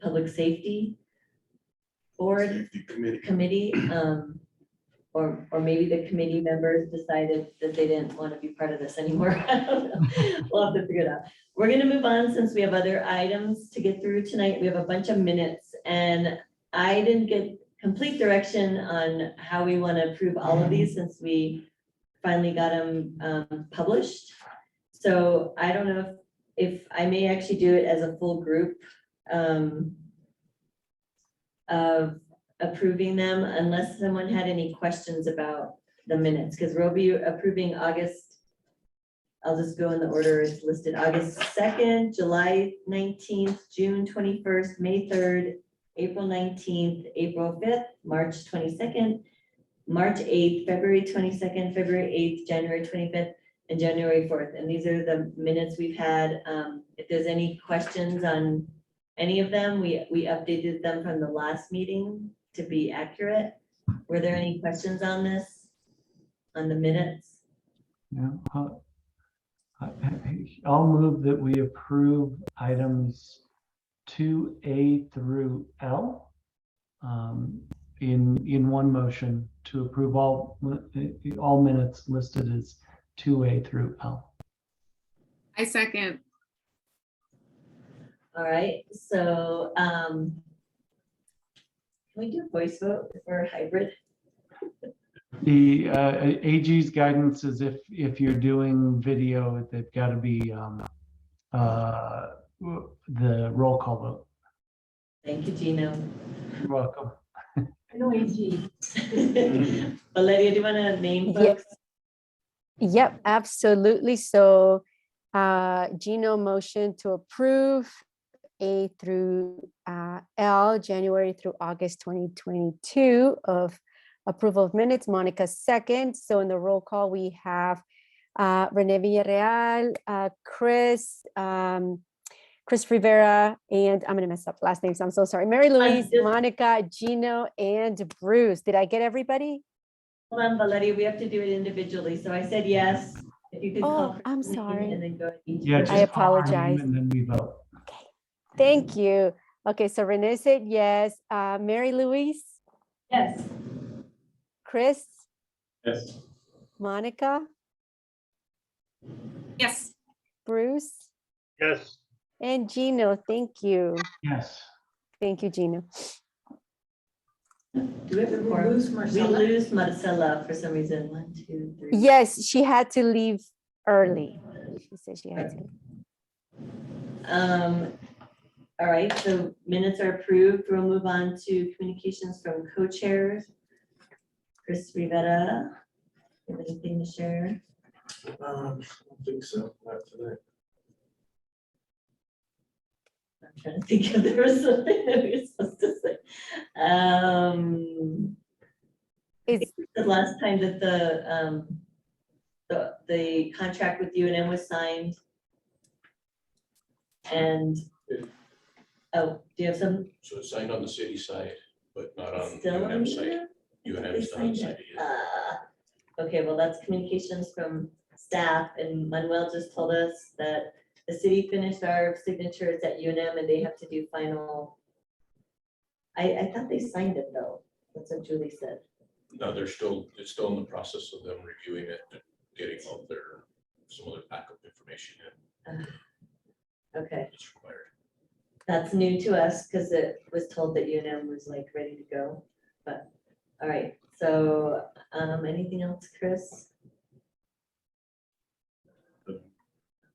[SPEAKER 2] public safety board committee, or maybe the committee members decided that they didn't want to be part of this anymore. I don't know. We'll have to figure it out. We're going to move on since we have other items to get through tonight. We have a bunch of minutes, and I didn't get complete direction on how we want to approve all of these since we finally got them published. So I don't know if I may actually do it as a full group of approving them, unless someone had any questions about the minutes, because we'll be approving August. I'll just go in the order it's listed: August 2nd, July 19th, June 21st, May 3rd, April 19th, April 5th, March 22nd, March 8th, February 22nd, February 8th, January 25th, and January 4th. And these are the minutes we've had. If there's any questions on any of them, we updated them from the last meeting to be accurate. Were there any questions on this, on the minutes?
[SPEAKER 4] Yeah, I'll move that we approve items 2A through L in one motion to approve all minutes listed as 2A through L.
[SPEAKER 9] I second.
[SPEAKER 2] All right, so can we do a voice vote if we're hybrid?
[SPEAKER 4] The AG's guidance is if you're doing video, they've got to be the roll call vote.
[SPEAKER 2] Thank you, Gino.
[SPEAKER 4] You're welcome.
[SPEAKER 7] No AG.
[SPEAKER 2] Valeria, do you want to name
[SPEAKER 6] Yep.
[SPEAKER 2] folks?
[SPEAKER 6] Yep, absolutely. So Gino motion to approve A through L, January through August 2022 of approval of minutes. Monica second. So in the roll call, we have Rene Villarreal, Chris Rivera, and I'm gonna mess up last names. I'm so sorry. Mary Louise,
[SPEAKER 2] just-
[SPEAKER 6] Monica, Gino, and Bruce. Did I get everybody?
[SPEAKER 2] Hold on, Valeria, we have to do it individually. So I said yes. If you could call.
[SPEAKER 6] Oh,
[SPEAKER 2] for
[SPEAKER 6] I'm
[SPEAKER 2] the name
[SPEAKER 6] sorry.
[SPEAKER 2] And then go. each
[SPEAKER 4] Yeah,
[SPEAKER 2] person.
[SPEAKER 4] just call our name
[SPEAKER 6] apologize.
[SPEAKER 4] and then we vote.
[SPEAKER 6] Okay, thank you. Okay, so Renee said yes. Mary Louise,
[SPEAKER 7] Yes.
[SPEAKER 6] Chris,
[SPEAKER 3] Yes.
[SPEAKER 6] Monica,
[SPEAKER 9] Yes.
[SPEAKER 6] Bruce,
[SPEAKER 5] Yes,
[SPEAKER 6] and Gino. Thank you.
[SPEAKER 4] Yes.
[SPEAKER 6] Thank you, Gino.
[SPEAKER 2] Do we have a quorum? We lose Marcella for some reason. 1, 2, 3.
[SPEAKER 6] Yes, she had to leave early. She said she had to.
[SPEAKER 2] All right, so minutes are approved. We'll move on to communications from co-chairs. Chris Rivera, you have anything to share?
[SPEAKER 3] I don't think so, not tonight.
[SPEAKER 2] I'm trying to think if there was something that we were supposed to say.
[SPEAKER 6] Is
[SPEAKER 2] The last time that the contract with UNM was signed. And, oh, do you have some?
[SPEAKER 10] So it's signed on the city side, but not on
[SPEAKER 2] Still on
[SPEAKER 10] UNM side.
[SPEAKER 2] here?
[SPEAKER 10] UNM's not on the city yet.
[SPEAKER 2] Okay, well, that's communications from staff, and Manuel just told us that the city finished our signatures at UNM and they have to do final. I thought they signed it though. That's what Julie said.
[SPEAKER 10] No, it's still in the process of them reviewing it and getting all some of their backup information in.
[SPEAKER 2] Okay,
[SPEAKER 10] It's required.
[SPEAKER 2] that's new to us because it was told that UNM was like ready to go, but, all right, so, anything else, Chris?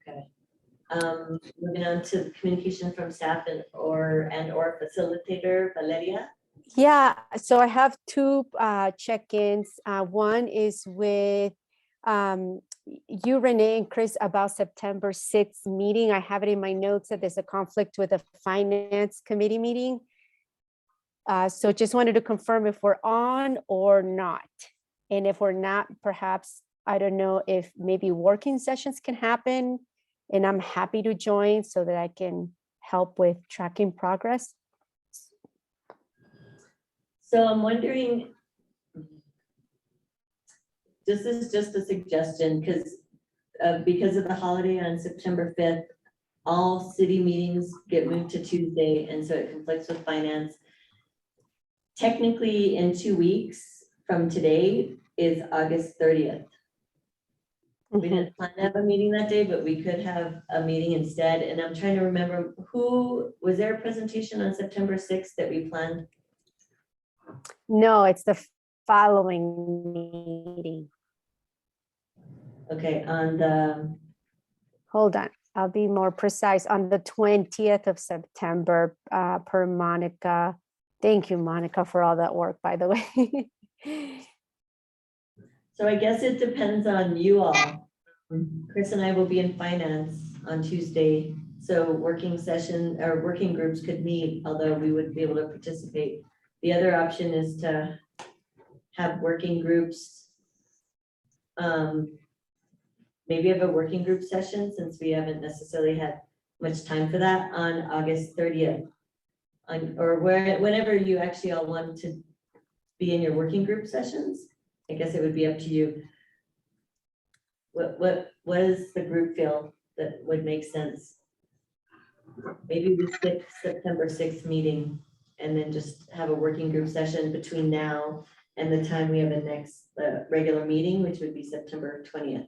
[SPEAKER 2] Okay. Moving on to communication from staff and/or facilitator, Valeria.
[SPEAKER 6] Yeah, so I have two check-ins. One is with you, Renee and Chris, about September 6th meeting. I have it in my notes that there's a conflict with a finance committee meeting. So just wanted to confirm if we're on or not. And if we're not, perhaps, I don't know if maybe working sessions can happen, and I'm happy to join so that I can help with tracking progress.
[SPEAKER 2] So I'm wondering, this is just a suggestion, because of the holiday on September 5th, all city meetings get moved to Tuesday, and so it conflicts with finance. Technically, in 2 weeks from today is August 30th. We didn't plan to have a meeting that day, but we could have a meeting instead. And I'm trying to remember was there a presentation on September 6th that we planned?
[SPEAKER 6] No, it's the following meeting.
[SPEAKER 2] Okay, on the,
[SPEAKER 6] Hold on, I'll be more precise. On the 20th of September, per Monica. Thank you, Monica, for all that work, by the way.
[SPEAKER 2] so I guess it depends on you all. Chris and I will be in finance on Tuesday, so working session or working groups could meet, although we wouldn't be able to participate. The other option is to have working groups. Maybe have a working group session, since we haven't necessarily had much time for that, on August 30th. Or whenever you actually all want to be in your working group sessions. I guess it would be up to you. What does the group feel that would make sense? Maybe we skip September 6th meeting and then just have a working group session between now and the time we have the next regular meeting, which would be September 20th.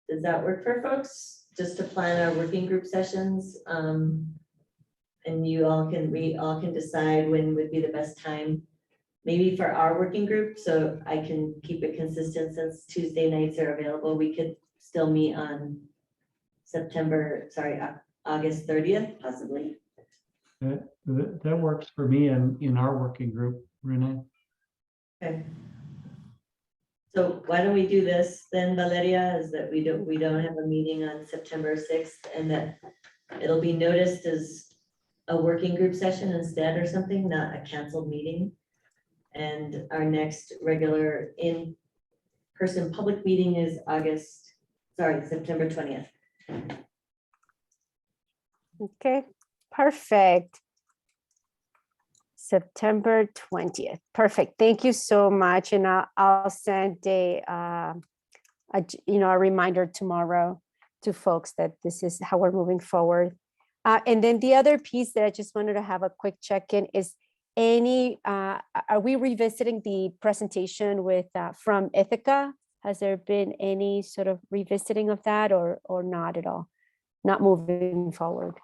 [SPEAKER 2] Does that work for folks? Just to plan our working group sessions, and we all can decide when would be the best time, maybe for our working group, so I can keep it consistent since Tuesday nights are available. We could still meet on August 30th, possibly.
[SPEAKER 4] That works for me and in our working group, Renee.
[SPEAKER 2] Okay. So why don't we do this then, Valeria, is that we don't have a meeting on September 6th, and that it'll be noticed as a working group session instead or something, not a canceled meeting. And our next regular in-person public meeting is September 20th.
[SPEAKER 6] Okay, perfect. September 20th. Perfect. Thank you so much. And I'll send a reminder tomorrow to folks that this is how we're moving forward. And then the other piece that I just wanted to have a quick check-in is are we revisiting the presentation with from Ithaca? Has there been any sort of revisiting of that or not at all? Not moving forward.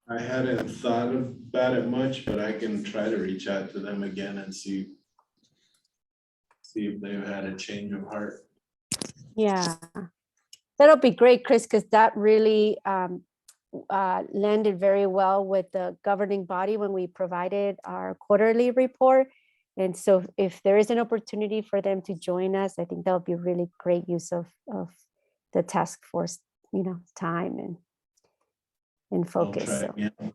[SPEAKER 3] I hadn't thought about it much, but I can try to reach out to them again and see if they've had a change of heart.
[SPEAKER 6] Yeah, that'll be great, Chris, because that really landed very well with the governing body when we provided our quarterly report. And so if there is an opportunity for them to join us, I think that'll be really great use of the task force, time and focus.
[SPEAKER 3] I'll try
[SPEAKER 6] So,
[SPEAKER 3] again.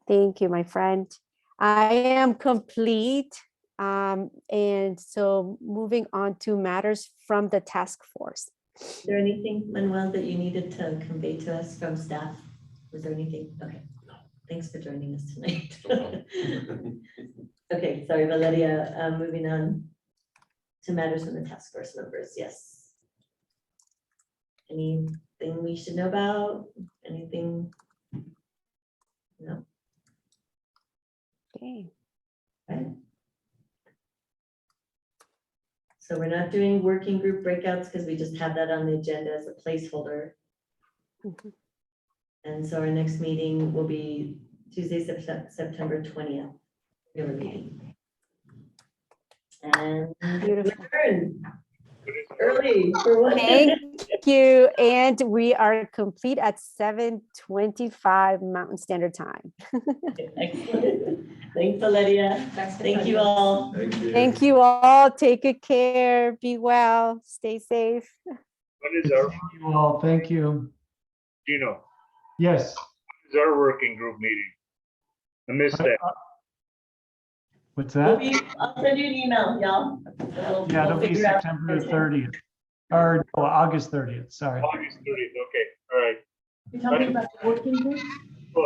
[SPEAKER 6] thank you, my friend. I am complete. And so moving on to matters from the task force.
[SPEAKER 2] Is there anything, Manuel, that you needed to convey to us from staff? Was there anything? Okay.
[SPEAKER 10] No.
[SPEAKER 2] Thanks for joining us tonight.
[SPEAKER 10] No problem.
[SPEAKER 2] Okay, sorry, Valeria, moving on to matters from the task force members. Yes. Anything we should know about? Anything? No.
[SPEAKER 6] Okay.
[SPEAKER 2] Right. So we're not doing working group breakouts because we just have that on the agenda as a placeholder.
[SPEAKER 6] Mhm.
[SPEAKER 2] And so our next meeting will be Tuesday, September 20th. Regular meeting. And
[SPEAKER 6] Beautiful.
[SPEAKER 2] return early for one.
[SPEAKER 6] Thank you. And we are complete at 7:25 Mountain Standard Time.
[SPEAKER 2] Excellent. Thanks, Valeria. Thank you all.
[SPEAKER 3] Thank you.
[SPEAKER 6] Thank you all. Take good care. Be well. Stay safe.
[SPEAKER 5] When
[SPEAKER 4] Good
[SPEAKER 5] is
[SPEAKER 4] to
[SPEAKER 5] our,
[SPEAKER 4] see you all. Thank you.
[SPEAKER 5] Gino,
[SPEAKER 4] Yes.
[SPEAKER 5] is our working group meeting? I missed that.
[SPEAKER 4] What's
[SPEAKER 2] We'll
[SPEAKER 4] that?
[SPEAKER 2] I'll send you an email, y'all.
[SPEAKER 4] Yeah, it'll be
[SPEAKER 2] figure out-
[SPEAKER 4] September 30th, or no, August 30th, sorry.
[SPEAKER 5] August 30th, okay, all right.
[SPEAKER 7] You're talking about the working group?